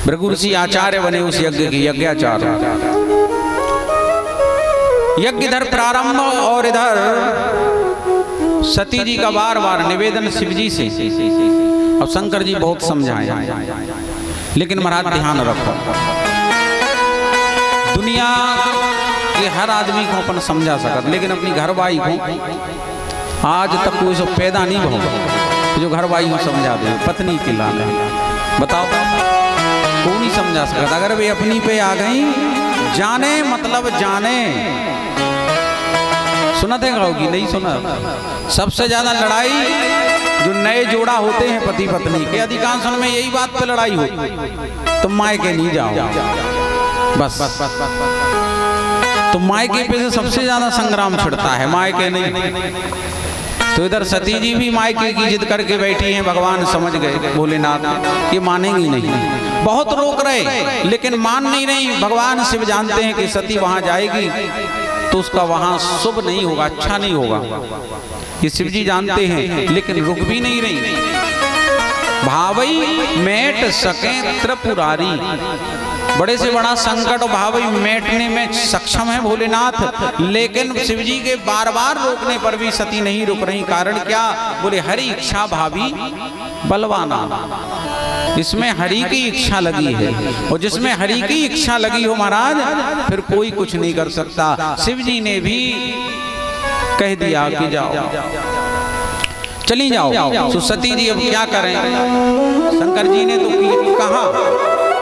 S1: भृगु ऋषि आचार्य बने उस यज्ञ के, यज्ञाचार्य। यज्ञ इधर प्रारंभ और इधर सती जी का बार बार निवेदन शिव जी से। अब शंकर जी बहुत समझाए, लेकिन महाराज ध्यान रखो, दुनिया के हर आदमी को अपन समझा सकत, लेकिन अपनी घरवाई को आज तक कोई सब पैदा नहीं हो जो घरवाई को समझा दे, पत्नी के लाल। बताओ कौन नहीं समझा सकता। अगर वे अपनी पे आ गई, जाने मतलब जाने। सुना थे कि नहीं सुना? सबसे ज्यादा लड़ाई जो नए जोड़ा होते हैं पति पत्नी के, अधिकांश में यही बात पे लड़ाई होती, तुम मायके नहीं जाओ, बस। तो मायके पे से सबसे ज्यादा संग्राम छिड़ता है, मायके नहीं। तो इधर सती जी भी मायके की जिद करके बैठी हैं। भगवान समझ गए भोलेनाथ ये मानेंगी नहीं, बहुत रोक रहे लेकिन मान नहीं रही। भगवान शिव जानते हैं कि सती वहां जाएगी तो उसका वहां शुभ नहीं होगा, अच्छा नहीं होगा, ये शिव जी जानते हैं, लेकिन रुक भी नहीं रही। भावई मेट सके त्रिपुरारी, बड़े से बड़ा संकट भावई मेटने में सक्षम है भोलेनाथ, लेकिन शिव जी के बार बार रोकने पर भी सती नहीं रुक रही। कारण क्या? बोले हरि इच्छा भावी बलवाना। इसमें हरि की इच्छा लगी है, और जिसमें हरि की इच्छा लगी हो महाराज, फिर कोई कुछ नहीं कर सकता। शिव जी ने भी कह दिया कि जाओ, चली जाओ। तो सती जी अब क्या करें? शंकर जी ने तो कहा,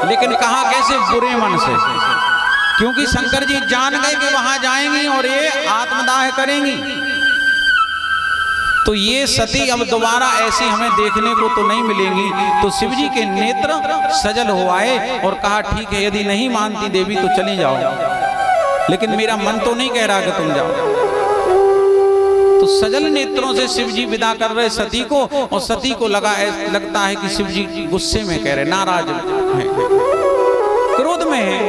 S1: लेकिन कहा कैसे? बुरे मन से, क्योंकि शंकर जी जान गए कि वहां जाएंगी और ये आत्मदाह करेंगी। तो ये सती अब दोबारा ऐसी हमें देखने को तो नहीं मिलेंगी। तो शिव जी के नेत्र सजल हो आए और कहा ठीक है, यदि नहीं मानती देवी तो चली जाओ, लेकिन मेरा मन तो नहीं कह रहा कि तुम जाओ। तो सजल नेत्रों से शिव जी विदा कर रहे सती को, और सती को लगता है कि शिव जी गुस्से में कह रहे, नाराज है, क्रोध में है।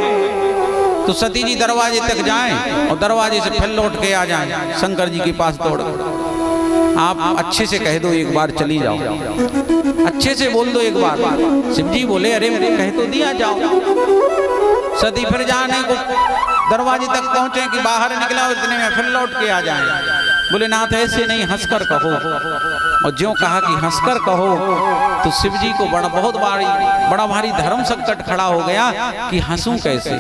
S1: तो सती जी दरवाजे तक जाएं और दरवाजे से फिर लौट के आ जाएं शंकर जी के पास दौड़। आप अच्छे से कह दो एक बार चली जाओ, अच्छे से बोल दो एक बार। शिव जी बोले अरे कह तो दिया जाओ। सती फिर जाने को दरवाजे तक पहुंचे कि बाहर निकला, इतने में फिर लौट के आ जाएं। बोले नाथ ऐसे नहीं, हंसकर कहो। और ज्यों कहा कि हंसकर कहो, तो शिव जी को बड़ा भारी धर्म संकट खड़ा हो गया कि हंसूं कैसे।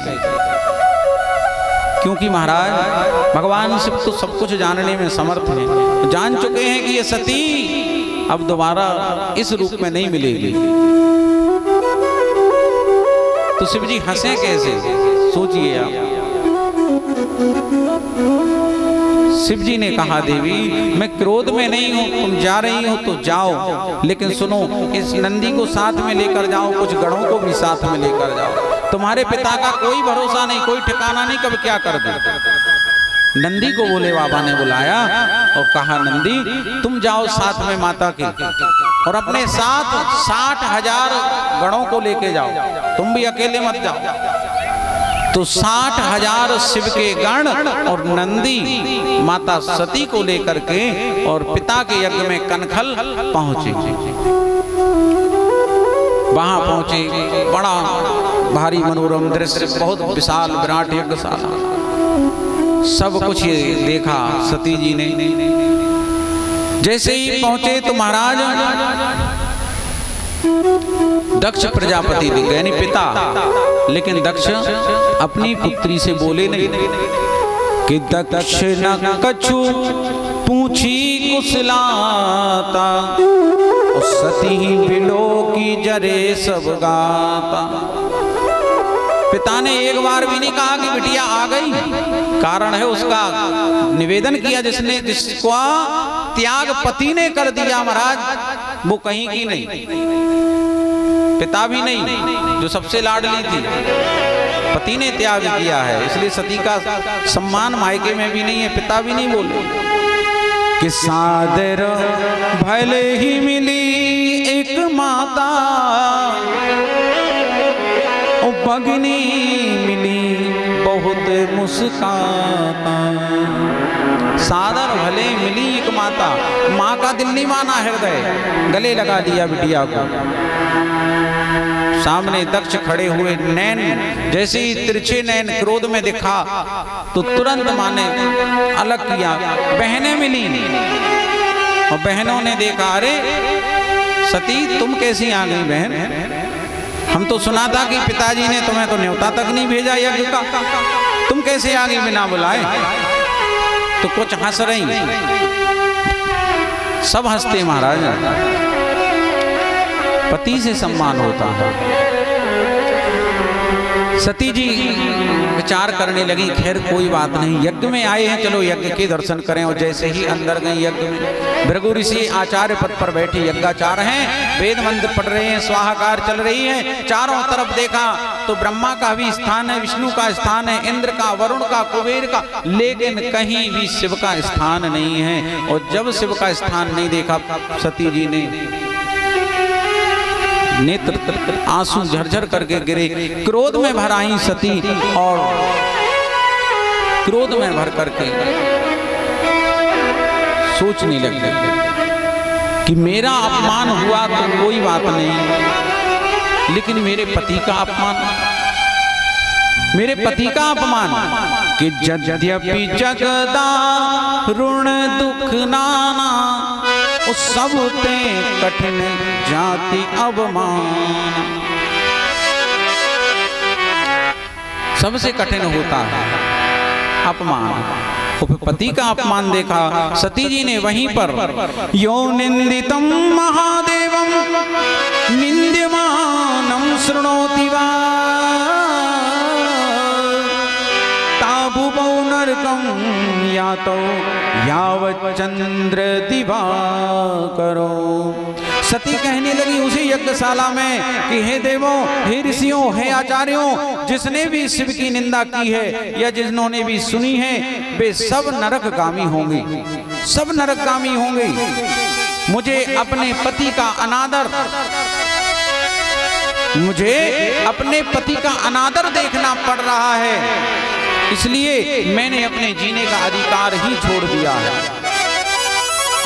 S1: क्योंकि महाराज भगवान शिव तो सब कुछ जानने में समर्थ हैं, जान चुके हैं कि ये सती अब दोबारा इस रूप में नहीं मिलेगी। तो शिव जी हंसे कैसे, सोचिए आप। शिव जी ने कहा देवी मैं क्रोध में नहीं हूं, तुम जा रही हो तो जाओ, लेकिन सुनो इस नंदी को साथ में लेकर जाओ, कुछ गणों को भी साथ में लेकर जाओ। तुम्हारे पिता का कोई भरोसा नहीं, कोई ठिकाना नहीं, कब क्या कर दे। नंदी को भोले बाबा ने बुलाया और कहा नंदी तुम जाओ साथ में माता के, और अपने साथ 60,000 गणों को लेके जाओ, तुम भी अकेले मत जाओ। तो 60,000 शिव के गण और नंदी माता सती को लेकर के और पिता के यज्ञ में कनखल पहुंचे। वहां पहुंचे, बड़ा भारी मनोरम दृश्य, बहुत विशाल विराट यज्ञशाला, सब कुछ ये देखा सती जी ने। जैसे ही पहुंचे तो महाराज दक्ष प्रजापति दिख गए, यानी पिता। लेकिन दक्ष अपनी पुत्री से बोले नहीं कि दक्ष न कछु पूछी कुशलाता, सती बिलो की जरे सब गाता। पिता ने एक बार भी नहीं कहा कि बिटिया आ गई, कारण है उसका निवेदन किया जिसको त्याग पति ने कर दिया महाराज, वो कहीं की नहीं, पिता भी नहीं, जो सबसे लाडली थी, पति ने त्याग किया है। इसलिए सती का सम्मान मायके में भी नहीं है, पिता भी नहीं बोले कि सादर भले ही मिली एक माता, भगिनी मिली बहुत मुस्काता। सादर भले मिली एक माता, माँ का दिल नहीं माना हृदय, गले लगा लिया बिटिया को। सामने दक्ष खड़े हुए, नैन जैसे ही तिरछे नैन क्रोध में दिखा तो तुरंत माने अलग किया। बहनें मिली और बहनों ने देखा, अरे सती तुम कैसी आ गई बहन? हम तो सुना था कि पिताजी ने तुम्हें तो न्योता तक नहीं भेजा यज्ञ का, तुम कैसे आ गई बिना बुलाए? तो कुछ हंस रही, सब हंसते महाराज। पति से सम्मान होता है। सती जी विचार करने लगी, खैर कोई बात नहीं, यज्ञ में आए हैं, चलो यज्ञ के दर्शन करें। और जैसे ही अंदर गए यज्ञ में, भृगु ऋषि आचार्य पद पर बैठे यज्ञाचार्य हैं, वेद मंत्र पढ़ रहे हैं, स्वाहाकार चल रही है। चारों तरफ देखा तो ब्रह्मा का भी स्थान है, विष्णु का स्थान है, इंद्र का, वरुण का, कुबेर का, लेकिन कहीं भी शिव का स्थान नहीं है। और जब शिव का स्थान नहीं देखा, सती जी ने नेत्र आंसू झरझर करके गिरे। क्रोध में भर आई सती और क्रोध में भर करके सोचने लगी कि मेरा अपमान हुआ तो कोई बात नहीं, लेकिन मेरे पति का अपमान, मेरे पति का अपमान कि यद्यपि जगदा ऋण दुख नाना, उस सब ते कठिन जाति अवमान। सबसे कठिन होता है अपमान। पति का अपमान देखा सती जी ने वहीं पर, यो निंदितम महादेवम निंद्यमानम शृणोति वा ताभुवौ नरकम यातो यावच्चंद्र दिवाकरो। सती कहने लगी उसी यज्ञशाला में कि हे देवों, हे ऋषियों, हे आचार्यों, जिसने भी शिव की निंदा की है या जिन्होंने भी सुनी है, वे सब नरकगामी होंगे, सब नरकगामी होंगे। मुझे अपने पति का अनादर, मुझे अपने पति का अनादर देखना पड़ रहा है, इसलिए मैंने अपने जीने का अधिकार ही छोड़ दिया है।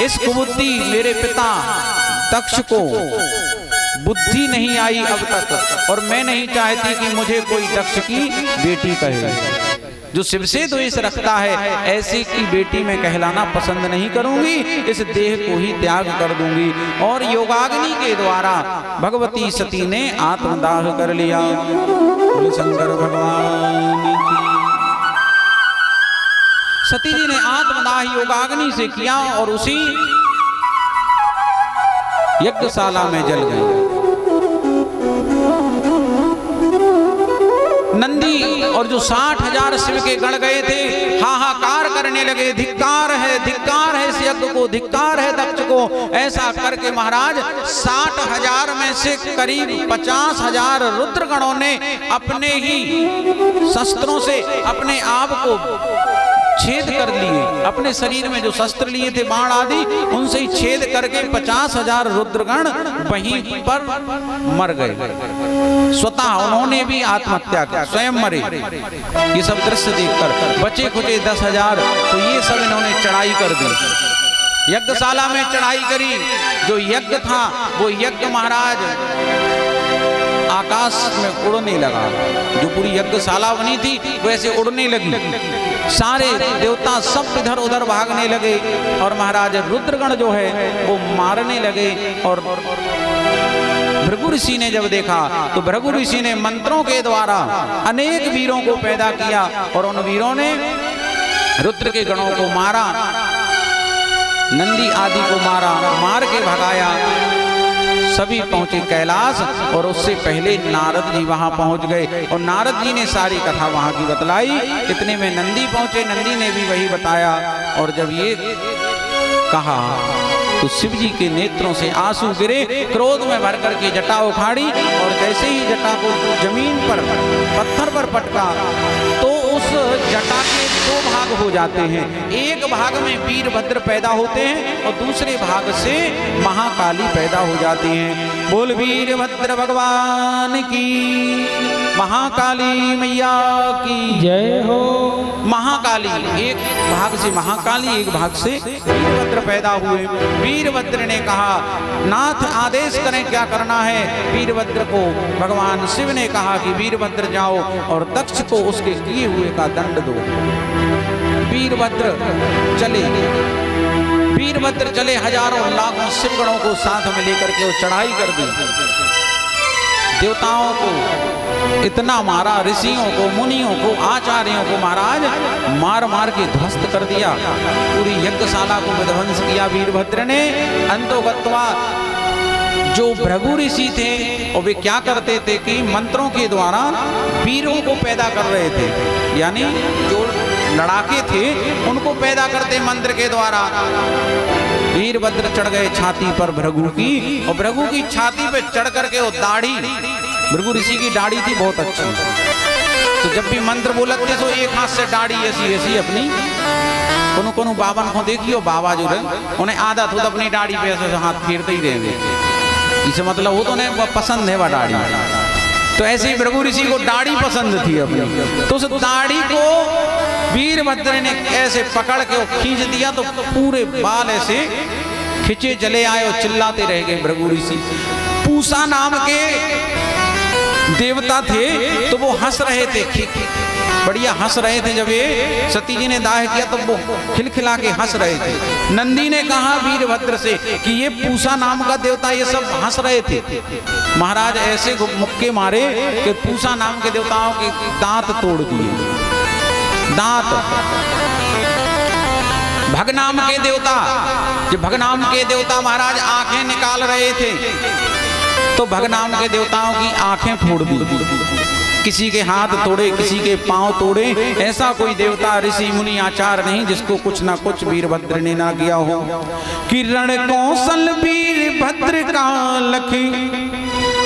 S1: इस कुबुद्धि मेरे पिता दक्ष को बुद्धि नहीं आई अब तक, और मैं नहीं चाहती कि मुझे कोई दक्ष की बेटी कहे। जो शिव से द्वेष रखता है, ऐसी की बेटी मैं कहलाना पसंद नहीं करूंगी, इस देह को ही त्याग कर दूंगी। और योगाग्नि के द्वारा भगवती सती ने आत्मदाह कर लिया। शंकर भगवान की सती जी ने आत्मदाह योगाग्नि से किया और उसी यज्ञशाला में जल गई। नंदी और जो 60,000 शिव के गण गए थे, हाहाकार करने लगे, धिक्कार है इस यज्ञ को, धिक्कार है दक्ष को। ऐसा करके महाराज 60,000 में से करीब 50,000 रुद्रगणों ने अपने ही शस्त्रों से अपने आप को छेद कर लिए। अपने शरीर में जो शस्त्र लिए थे, बाण आदि, उनसे ही छेद करके 50,000 रुद्रगण वहीं पर मर गए। स्वतः उन्होंने भी आत्महत्या की, स्वयं मरे। ये सब दृश्य देखकर बचे खुचे 10,000, तो ये सब इन्होंने चढ़ाई कर दी, यज्ञशाला में चढ़ाई करी। जो यज्ञ था वो यज्ञ महाराज आकाश में उड़ने लगा। जो पूरी यज्ञशाला बनी थी वैसे उड़ने लगी। सारे देवता सब इधर उधर भागने लगे और महाराज रुद्रगण जो है वो मारने लगे। और भृगु ऋषि ने जब देखा तो भृगु ऋषि ने मंत्रों के द्वारा अनेक वीरों को पैदा किया और उन वीरों ने रुद्र के गणों को मारा, नंदी आदि को मारा, मार के भगाया। सभी पहुंचे कैलाश और उससे पहले नारद जी वहां पहुंच गए और नारद जी ने सारी कथा वहां की बतलाई। इतने में नंदी पहुंचे, नंदी ने भी वही बताया। और जब ये कहा तो शिव जी के नेत्रों से आंसू गिरे, क्रोध में भर करके जटा उखाड़ी और जैसे ही जटा को जमीन पर पत्थर पर पटका तो उस जटा के दो भाग हो जाते हैं। एक भाग में वीरभद्र पैदा होते हैं और दूसरे भाग से महाकाली पैदा हो जाती हैं। बोल वीरभद्र भगवान की, महाकाली मैया की
S2: जय हो।
S1: महाकाली, एक भाग से महाकाली, एक भाग से वीरभद्र पैदा हुए। वीरभद्र ने कहा, नाथ आदेश करें क्या करना है। वीरभद्र को भगवान शिव ने कहा कि वीरभद्र जाओ और दक्ष को उसके किए हुए का दंड दो। वीरभद्र चले, वीरभद्र चले, हजारों लाखों शिवगणों को साथ में लेकर के वो चढ़ाई कर दी। देवताओं को इतना मारा, ऋषियों को, मुनियों को, आचार्यों को महाराज मार मार के ध्वस्त कर दिया। पूरी यज्ञशाला को विध्वंस किया वीरभद्र ने। अंतोगत्वा जो भृगु ऋषि थे और वे क्या करते थे कि मंत्रों के द्वारा वीरों को पैदा कर रहे थे, यानी जो लड़ाके थे उनको पैदा करते मंत्र के द्वारा। वीरभद्र चढ़ गए छाती पर भृगु की, और भृगु की छाती पे चढ़ करके वो दाढ़ी, भृगु ऋषि की दाढ़ी थी बहुत अच्छी, तो जब भी मंत्र बोलते तो एक हाथ से दाढ़ी ऐसी ऐसी अपनी, कोनो कोनो बाबन को देखियो, बाबा जो रहे उन्हें आदत हो तो अपनी दाढ़ी पे ऐसे हाथ फेरते ही रहेंगे, इसे मतलब वो तो उन्हें पसंद है वह दाढ़ी। तो ऐसे ही भृगु ऋषि को दाढ़ी पसंद थी अपनी, तो उस दाढ़ी को वीरभद्र ने ऐसे पकड़ के खींच दिया तो पूरे बाल ऐसे खिंचे चले आए और चिल्लाते रह गए भृगु ऋषि। पूसा नाम के देवता थे तो वो हंस रहे थे, बढ़िया हंस रहे थे। जब ये सती जी ने दाह किया तो वो खिलखिला के हंस रहे थे। नंदी ने कहा वीरभद्र से कि ये पूसा नाम का देवता, ये सब हंस रहे थे। महाराज ऐसे मुक्के मारे कि पूसा नाम के देवताओं के दांत तोड़ दिए, दांत। भगनाम के देवता, जो भगनाम के देवता महाराज आंखें निकाल रहे थे तो भगनाम के देवताओं की आंखें फोड़ दी, किसी के हाथ तोड़े, किसी के पांव तोड़े। ऐसा कोई देवता, ऋषि, मुनि, आचार्य नहीं जिसको कुछ ना कुछ वीरभद्र ने ना किया हो। किरण कौशल वीरभद्र का लखी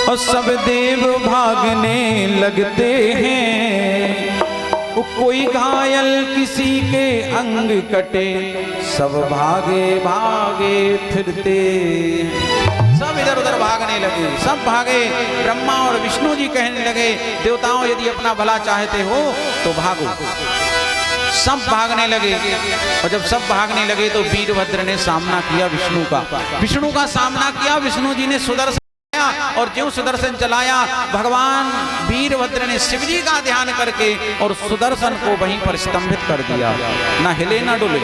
S1: और सब देव भागने लगते हैं। कोई घायल किसी के अंग कटे, सब भागे भागे फिरते, सब इधर उधर भागने लगे, सब भागे। ब्रह्मा और विष्णु जी कहने लगे, देवताओं यदि अपना भला चाहते हो तो भागो। सब भागने लगे, और जब सब भागने लगे तो वीरभद्र ने सामना किया विष्णु का, विष्णु का सामना किया। विष्णु जी ने सुदर्शन और ज्यों सुदर्शन चलाया, भगवान वीरभद्र ने शिव जी का ध्यान करके और सुदर्शन को वहीं पर स्तंभित कर दिया, ना हिले ना डुले,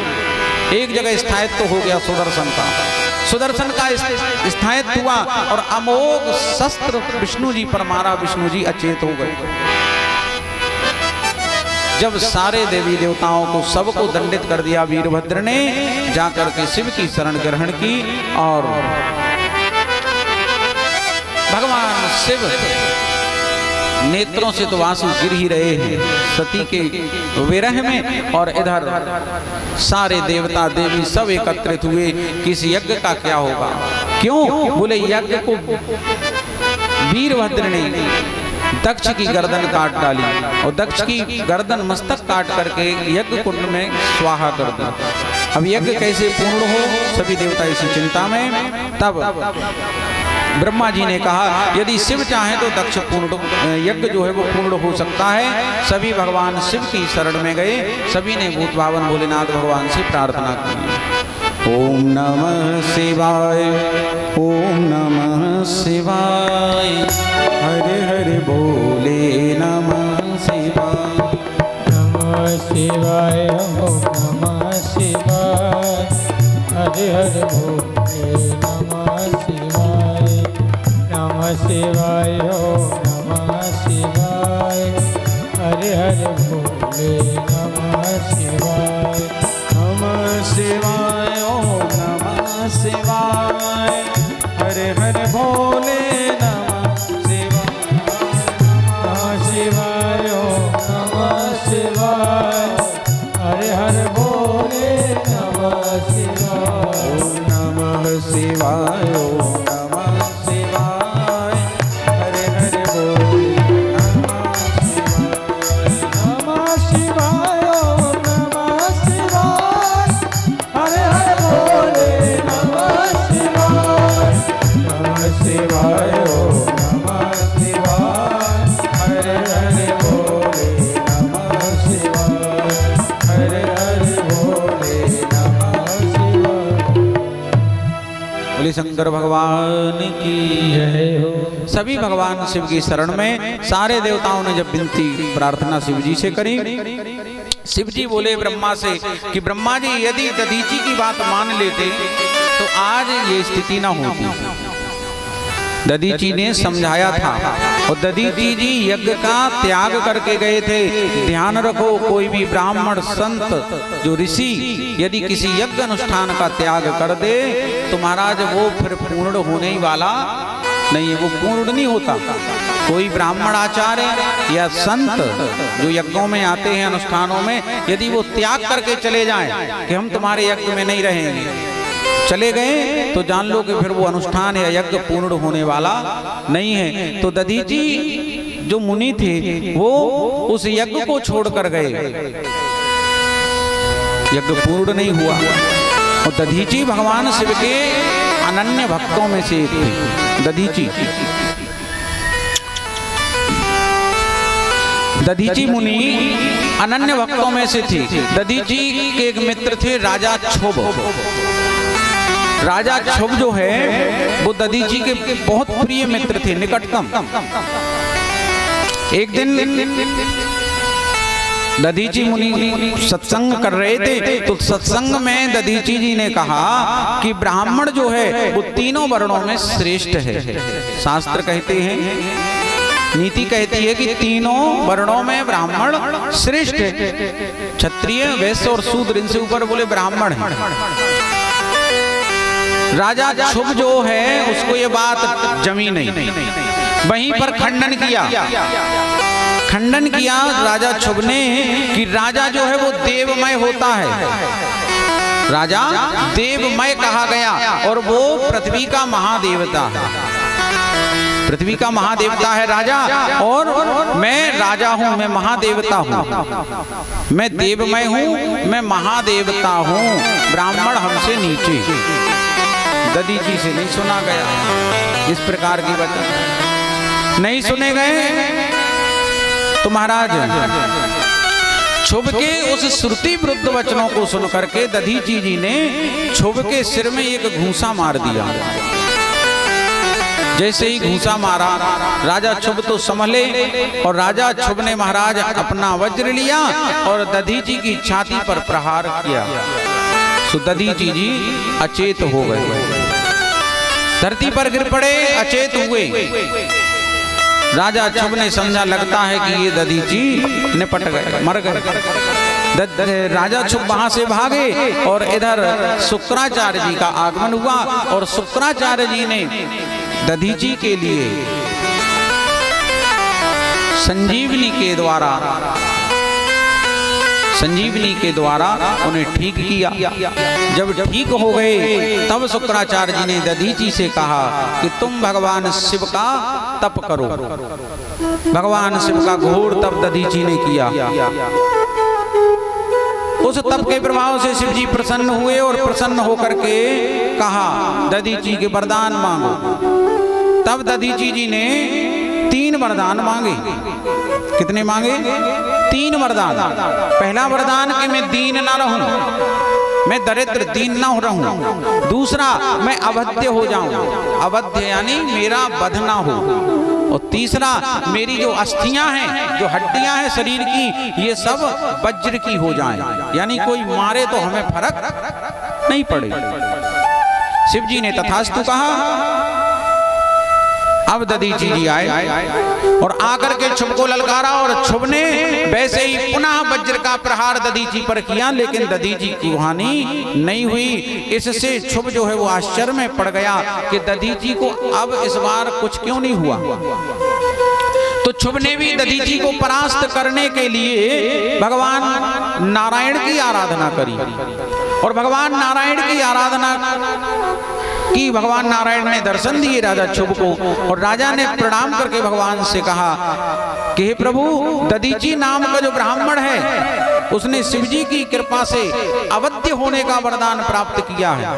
S1: एक जगह स्थायित्व हो गया सुदर्शन का। सुदर्शन का स्थायित्व हुआ और अमोघ शस्त्र विष्णु जी पर मारा, विष्णु जी अचेत हो गए। जब सारे देवी देवताओं को सबको दंडित कर दिया वीरभद्र ने, जाकर के शिव की शरण ग्रहण की और भगवान शिव नेत्रों से तो आंसू गिर ही रहे हैं सती के विरह में, और इधर सारे देवता देवी सब एकत्रित हुए कि इस यज्ञ का क्या होगा। क्यों? बोले यज्ञ को वीरभद्र ने दक्ष की गर्दन काट डाली और दक्ष की गर्दन मस्तक काट करके यज्ञ कुंड में स्वाहा कर दी। अब यज्ञ कैसे पूर्ण हो, सभी देवता इसी चिंता में। तब ब्रह्मा जी ने कहा यदि शिव चाहे तो दक्ष पूर्ण यज्ञ जो है वो पूर्ण हो सकता है। सभी भगवान शिव की शरण में गए, सभी ने भूत भावन भोलेनाथ भगवान से प्रार्थना की। ओम नमः शिवाय, ओम नमः शिवाय, हरे हरे बोले नमः शिवाय,
S2: नमः शिवाय, ओम नमः शिवाय, हरे हरे बोले नमः शिवाय, नमः शिवाय, ओम नमः शिवाय, हरे हरे बोले नमः शिवाय,
S1: नमः शिवाय, ओम नमः शिवाय, हरे हरे बोले नमः शिवाय,
S2: नमः शिवाय, ओम नमः शिवाय, हरे हरे बोले नमः शिवाय,
S1: ओम नमः शिवाय, ओम नमः शिवाय, हरे हरे बोले नमः शिवाय,
S2: नमः शिवाय, ओम
S1: शंकर भगवान की
S2: जय हो।
S1: सभी भगवान शिव की शरण में सारे देवताओं ने जब विनती प्रार्थना शिव जी से करी, शिव जी बोले ब्रह्मा से कि ब्रह्मा जी यदि दधीची की बात मान लेते तो आज ये स्थिति ना होती। दधीची ने समझाया था और दधीची जी यज्ञ का त्याग करके गए थे। ध्यान रखो, कोई भी ब्राह्मण संत जो ऋषि यदि किसी यज्ञ अनुष्ठान का त्याग कर दे तो महाराज वो फिर पूर्ण होने ही वाला नहीं है, वो पूर्ण नहीं होता। कोई ब्राह्मण आचार्य या संत जो यज्ञों में आते हैं अनुष्ठानों में, यदि वो त्याग करके चले जाएं कि हम तुम्हारे यज्ञ में नहीं रहेंगे, चले गए तो जान लो कि फिर वो अनुष्ठान या यज्ञ पूर्ण होने वाला नहीं है। तो दधीची जो मुनि थे वो उस यज्ञ को छोड़कर गए, यज्ञ पूर्ण नहीं हुआ। और दधीची भगवान शिव के अनन्य भक्तों में से एक थे। दधीची मुनि अनन्य भक्तों में से थी। दधीची के एक मित्र थे राजा क्षोभ। राजा क्षोभ जो है वो दधीची के बहुत प्रिय मित्र थे, निकटतम। एक दिन दधीची मुनि सत्संग कर रहे थे तो सत्संग में दधीची जी ने कहा कि ब्राह्मण जो है वो तीनों वर्णों में श्रेष्ठ है। शास्त्र कहते हैं, नीति कहती है कि तीनों वर्णों में ब्राह्मण श्रेष्ठ है। क्षत्रिय, वैश्य और शूद्र, इनसे ऊपर बोले ब्राह्मण है। राजा क्षुभ जो है उसको ये बात जमी नहीं, वहीं पर खंडन किया राजा क्षुभ ने कि राजा जो है वो देवमय होता है। राजा देवमय कहा गया और वो पृथ्वी का महादेवता है। पृथ्वी का महादेवता है राजा, और मैं राजा हूं, मैं महादेवता हूं। मैं देवमय हूं, मैं महादेवता हूं। ब्राह्मण हमसे नीचे। दधीची से नहीं सुना गया इस प्रकार की बात, नहीं सुने गए। तो महाराज क्षुभ के उस श्रुति विरुद्ध वचनों को सुन करके दधीची जी ने क्षुभ के सिर में एक घूंसा मार दिया। जैसे ही घूंसा मारा, राजा क्षुभ तो संभले और राजा क्षुभ ने महाराज अपना वज्र लिया और दधीची की छाती पर प्रहार किया। तो दधीची जी अचेत हो गए, धरती पर गिर पड़े, अचेत हुए। राजा क्षुभ ने समझा लगता है कि ये दधीची निपट गए, मर गए। राजा क्षुभ वहां से भागे और इधर शुक्राचार्य जी का आगमन हुआ और शुक्राचार्य जी ने दधीची के लिए संजीवनी के द्वारा उन्हें ठीक किया। जब ठीक हो गए तब शुक्राचार्य जी ने दधीची से कहा कि तुम भगवान शिव का तप करो। भगवान शिव का घोर तप दधीची ने किया। उस तप के प्रभाव से शिव जी प्रसन्न हुए और प्रसन्न होकर के कहा दधीची के वरदान मांगो। तब दधीची जी ने 3 वरदान मांगे। कितने मांगे? 3 वरदान। पहला वरदान कि मैं दीन ना रहूं, मैं दरिद्र दीन ना रहूं। दूसरा, मैं अवध्य हो जाऊं, अवध्य यानी मेरा वध ना हो। और तीसरा, मेरी जो अस्थियां हैं, जो हड्डियां हैं शरीर की, ये सब वज्र की हो जाएं, यानी कोई मारे तो हमें फर्क नहीं पड़े। शिव जी ने तथास्तु कहा। अब दधीची जी आए और आकर के क्षुभ को ललकारा और क्षुभ ने वैसे ही पुनः वज्र का प्रहार दधीची पर किया, लेकिन दधीची की हानि नहीं हुई। इससे क्षुभ जो है वो आश्चर्य में पड़ गया कि दधीची को अब इस बार कुछ क्यों नहीं हुआ। तो क्षुभ ने भी दधीची को परास्त करने के लिए भगवान नारायण की आराधना करी और भगवान नारायण की आराधना की। भगवान नारायण ने दर्शन दिए राजा क्षुभ को और राजा ने प्रणाम करके भगवान से कहा कि हे प्रभु, दधीची नाम का जो ब्राह्मण है उसने शिव जी की कृपा से अवध्य होने का वरदान प्राप्त किया है,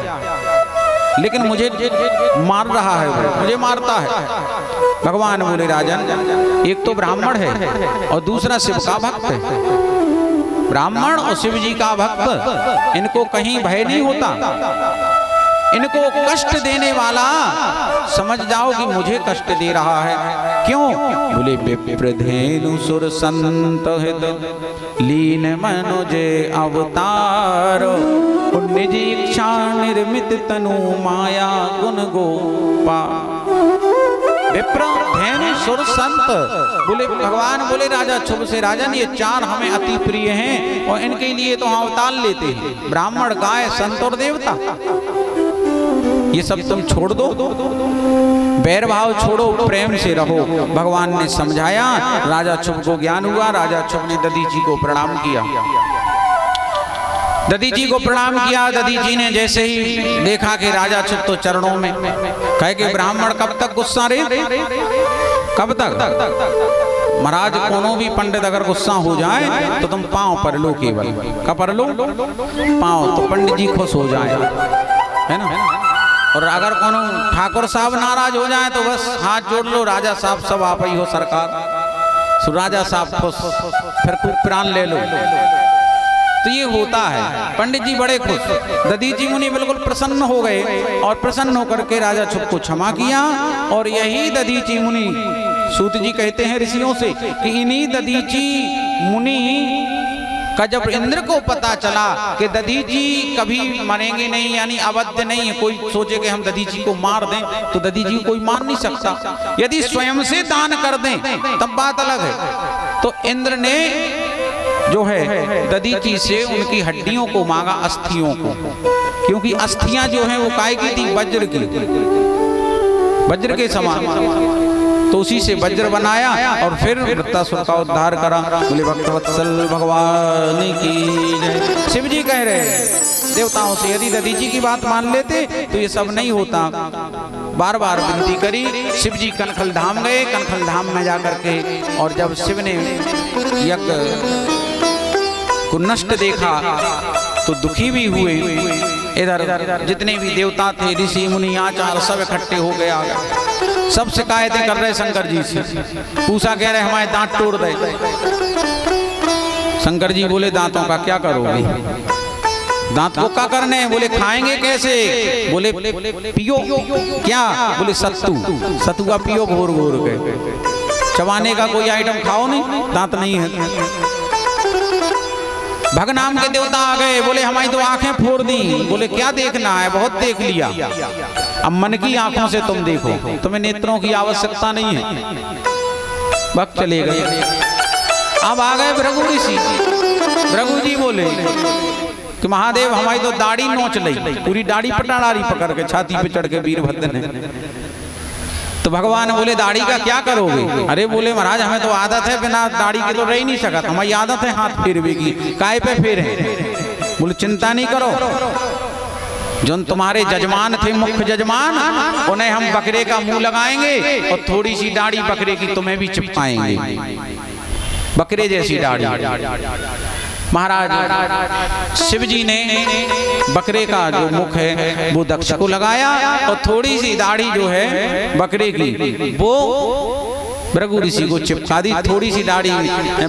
S1: लेकिन मुझे मार रहा है, वो मुझे मारता है। भगवान बोले राजन, एक तो ब्राह्मण है और दूसरा शिव का भक्त है। ब्राह्मण और शिव जी का भक्त, इनको कहीं भय नहीं होता, इनको कष्ट देने वाला समझ जाओ कि मुझे कष्ट दे रहा है। क्यों? बोले विप्रधेनु सुर संत हित लीन मनुजे अवतार निज इच्छा निर्मित तनु माया गुण गोपा। विप्र धेनु सुर संत बोले भगवान बोले राजा शुभ से राजन ये चार हमें अति प्रिय हैं और इनके लिए तो हम अवतार लेते हैं, ब्राह्मण गाय संत और देवता। ये सब तुम छोड़ दो, बैर भाव छोड़ो, प्रेम से रहो। भगवान ने समझाया, राजा शुभ को ज्ञान हुआ। राजा शुभ ने दधीची को प्रणाम किया। दधीची को प्रणाम किया। दधीची ने जैसे ही देखा कि राजा शुभ तो चरणों में, कहे कि ब्राह्मण कब तक गुस्सा रहे, कब तक? महाराज कोनो भी पंडित अगर गुस्सा हो जाए तो तुम पांव पर लो, केवल का पर लो पांव, तो पंडित जी खुश हो जाए, है ना। और अगर कोनो ठाकुर साहब नाराज हो जाए तो बस हाथ जोड़ लो, राजा साहब सब आप ही हो सरकार। सो राजा साहब खुश, फिर खूब प्राण ले लो। तो ये होता है। पंडित जी बड़े खुश, दधीची मुनि बिल्कुल प्रसन्न हो गए और प्रसन्न होकर के राजा शुभ को क्षमा किया। और यही दधीची मुनि, सूत जी कहते हैं ऋषियों से कि इन्हीं दधीची मुनि का जब इंद्र को पता चला कि दधीची कभी मरेंगे नहीं, यानी अवध्य नहीं है, कोई सोचे कि हम दधीची को मार दें तो दधीची को कोई मार नहीं सकता। यदि स्वयं से दान कर दें तब बात अलग है। तो इंद्र ने जो है दधीची से उनकी हड्डियों को मांगा, अस्थियों को, क्योंकि अस्थियां जो हैं वो काय की थी, वज्र की, वज्र के समान। तो उसी से वज्र बनाया और फिर वृत्तासुर का उद्धार करा। बोले भक्तवत्सल भगवान की जय। शिव जी कह रहे हैं देवताओं से, यदि दधीची की बात मान लेते तो ये सब नहीं होता। बार बार विनती करी। शिव जी कनखल धाम गए। कनखल धाम में जाकर के और जब शिव ने यज्ञ को नष्ट देखा तो दुखी भी हुए। इधर जितने भी देवता थे, ऋषि मुनि आचार्य, सब इकट्ठे हो गए। सब शिकायतें कर रहे शंकर जी से। पूछा, कह रहे हमारे दांत तोड़ दे। शंकर जी बोले दांतों का क्या करोगे, दांत को क्या करने हैं? बोले खाएंगे कैसे? बोले पियो। क्या? बोले सत्तू, सत्तू का पियो घोर घोर के। चबाने का कोई आइटम खाओ नहीं, दांत नहीं है। भगनाम के देवता आ गए। बोले हमारी तो आंखें फोड़ दी। बोले क्या देखना है, बहुत देख लिया, अब मन की आंखों से तुम देखो, तुम्हें नेत्रों की आवश्यकता नहीं है। वक्त चले गए। अब आ गए भृगु ऋषि। भृगु जी बोले कि महादेव हमारी तो दाढ़ी नोच ली, पूरी दाढ़ी पटाड़ी पकड़ के छाती पे चढ़ के वीरभद्र ने। तो भगवान बोले दाढ़ी का क्या करोगे? अरे बोले महाराज हमें तो आदत है, बिना दाढ़ी के तो रह ही नहीं सकता, हमारी आदत है हाथ फेरवे की। काय पे फेरे? बोले चिंता नहीं करो, जो तुम्हारे जजमान थे, मुख्य जजमान, उन्हें हम बकरे का मुंह लगाएंगे और थोड़ी सी दाढ़ी बकरे की तुम्हें भी चिपकाएंगे, बकरे जैसी दाढ़ी। महाराज शिव जी ने बकरे का जो मुख है वो दक्ष को लगाया और थोड़ी सी दाढ़ी जो है बकरे की वो भृगु ऋषि को चिपका दी। थोड़ी सी दाढ़ी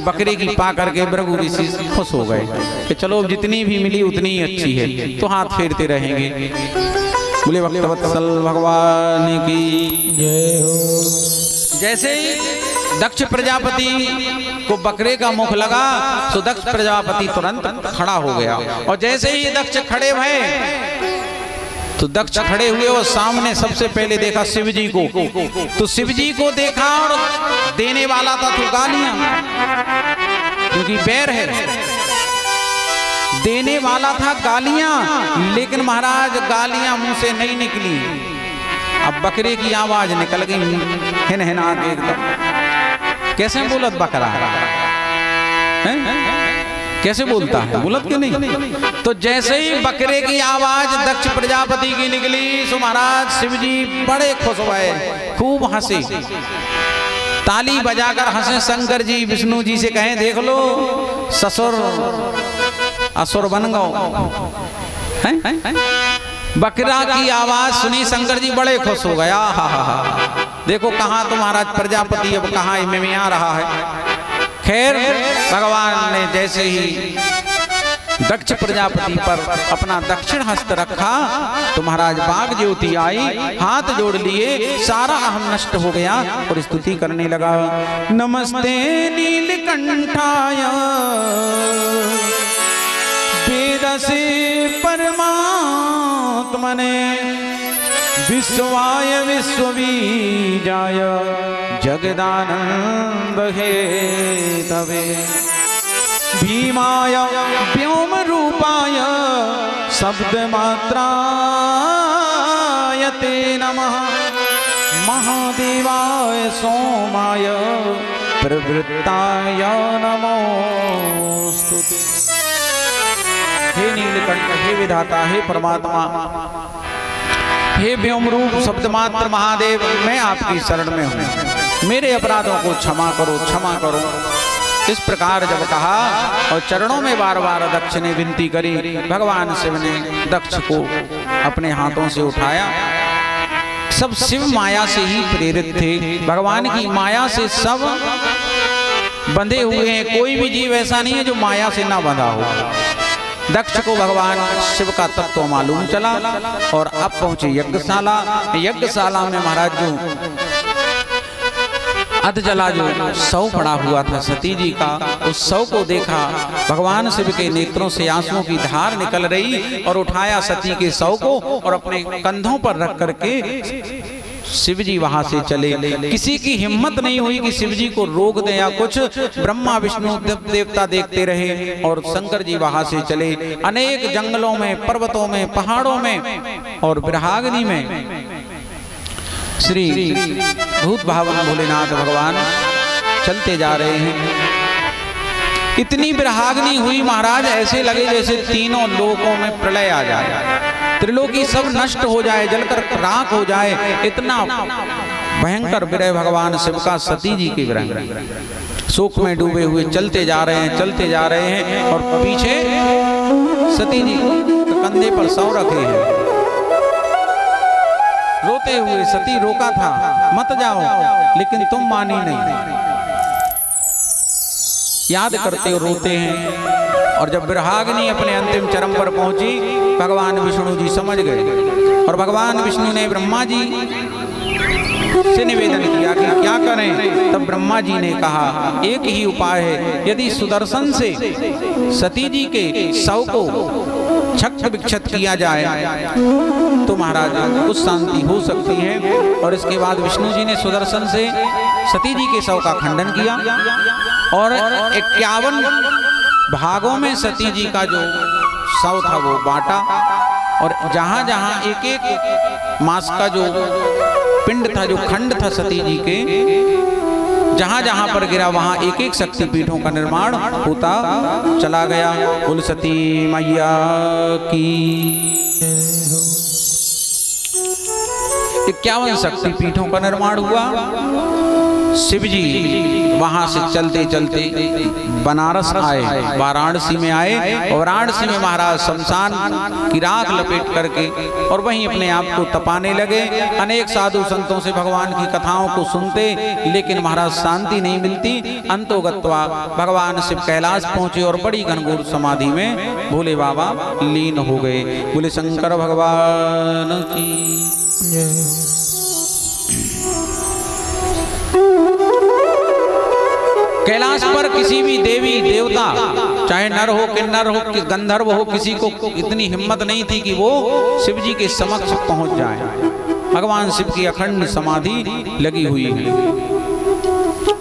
S1: बकरे की पा करके भृगु ऋषि खुश हो गए कि चलो जितनी भी मिली उतनी ही अच्छी है, तो हाथ फेरते रहेंगे। बोले भक्तवत्सल भगवान की जय हो। जैसे ही दक्ष प्रजापति को बकरे का मुख लगा तो दक्ष प्रजापति तुरंत खड़ा हो गया। और जैसे ही दक्ष खड़े भये तो दक्ष खड़े हुए और सामने सबसे पहले देखा शिव जी को। तो शिव जी को देखा और देने वाला था तो गालियां, क्योंकि बैर है। देने वाला था गालियां, लेकिन महाराज गालियां मुंह से नहीं निकली। अब बकरे की आवाज निकल गई हिन हिना के एकदम। कैसे बोलत बकरा है? कैसे बोलता है? बोलत क्यों नहीं? तो जैसे ही बकरे की आवाज दक्ष प्रजापति की निकली सो महाराज शिव जी बड़े खुश हुए, खूब हंसे, ताली बजाकर हंसे। शंकर जी विष्णु जी से कहें देख लो ससुर असुर बन गो। बकरा की आवाज सुनी शंकर जी बड़े खुश हो गया। देखो कहाँ तो महाराज प्रजापति अब कहाँ में आ रहा है। खैर भगवान ने जैसे ही दक्ष प्रजापति पर अपना दक्षिण हस्त रखा तो महाराज बाघ ज्योति आई, हाथ जोड़ लिए, सारा अहम नष्ट हो गया और स्तुति करने लगा। नमस्ते नीलकंठाय वेदसे परमात्मने विश्वाय विश्वबीजाय जगदानंद हेतवे भीमाय व्योम रूपाय शब्दमात्राय ते नमः महादेवाय सोमाय प्रवृत्ताय नमोस्तुते। हे नीलकंठ, हे विधाता, हे परमात्मा, हे व्योम रूप शब्दमात्र महादेव, मैं आपकी शरण में हूँ, मेरे अपराधों को क्षमा करो, क्षमा करो। इस प्रकार जब कहा और चरणों में बार बार दक्ष ने विनती करी, भगवान शिव ने दक्ष को अपने हाथों से उठाया। सब शिव माया से ही प्रेरित थे, भगवान की माया से सब बंधे हुए हैं। कोई भी जीव ऐसा नहीं है जो माया से ना बंधा हो। दक्ष को भगवान शिव का तत्व मालूम चला और अब पहुंचे यज्ञशाला। यज्ञशाला में महाराज जो अधजला जो शव पड़ा हुआ था सती जी का, उस शव को देखा। भगवान शिव के नेत्रों से आंसुओं की धार निकल रही और उठाया सती के शव को और अपने कंधों पर रख करके शिव जी वहां से चले। किसी की हिम्मत नहीं हुई कि शिव जी को रोक दे या कुछ। ब्रह्मा विष्णु देवता देखते रहे और शंकर जी वहां से चले। अनेक जंगलों में, पर्वतों में, पहाड़ों में और विरहाग्नि में श्री भूत भावन भोलेनाथ भगवान चलते जा रहे हैं। इतनी विरहाग्नि हुई महाराज, ऐसे लगे जैसे तीनों लोकों में प्रलय आ जाए, त्रिलोकी सब नष्ट हो जाए, जलकर राख हो जाए। इतना भयंकर विरह भगवान शिव का सती जी के विरह। शोक में डूबे हुए चलते जा रहे हैं, चलते जा रहे हैं और पीछे सती जी कंधे पर सौ रखे हैं। रोते हुए सती रोका था, मत जाओ, लेकिन तुम मानी नहीं। याद करते और रोते हैं। और जब विरहाग्नि अपने अंतिम चरम पर पहुंची, भगवान विष्णु जी समझ गए और भगवान विष्णु ने ब्रह्मा जी से निवेदन किया कि क्या करें। तब ब्रह्मा जी ने कहा एक ही उपाय है, यदि सुदर्शन से सती जी के शव को छक्त विक्षत किया जाए तो महाराज कुछ शांति हो सकती है। और इसके बाद विष्णु जी ने सुदर्शन से सती जी के शव का खंडन किया और 51 भागों में सती जी का जो शव था वो बांटा। और जहां जहां एक एक मास का जो पिंड था, जो खंड था सती जी के, जहां जहां पर गिरा वहां एक एक शक्तिपीठों का निर्माण होता चला गया। बोल सती मैया की 51 शक्तिपीठों का निर्माण हुआ। शिव जी वहां से चलते चलते बनारस आए, वाराणसी में आए और वाराणसी में महाराज शमशान की राख लपेट करके और वहीं अपने आप को तपाने लगे। अनेक साधु संतों से भगवान की कथाओं को सुनते, लेकिन महाराज शांति नहीं मिलती। अंतोगत्वा भगवान शिव कैलाश पहुंचे और बड़ी घनघोर समाधि में भोले बाबा लीन हो गए। बोले शंकर भगवान की। कैलाश पर किसी भी देवी देवता, चाहे नर हो किन्नर हो कि गंधर्व हो, किसी को इतनी हिम्मत नहीं थी कि वो शिव जी के समक्ष पहुंच जाए। भगवान शिव की अखंड समाधि लगी हुई है।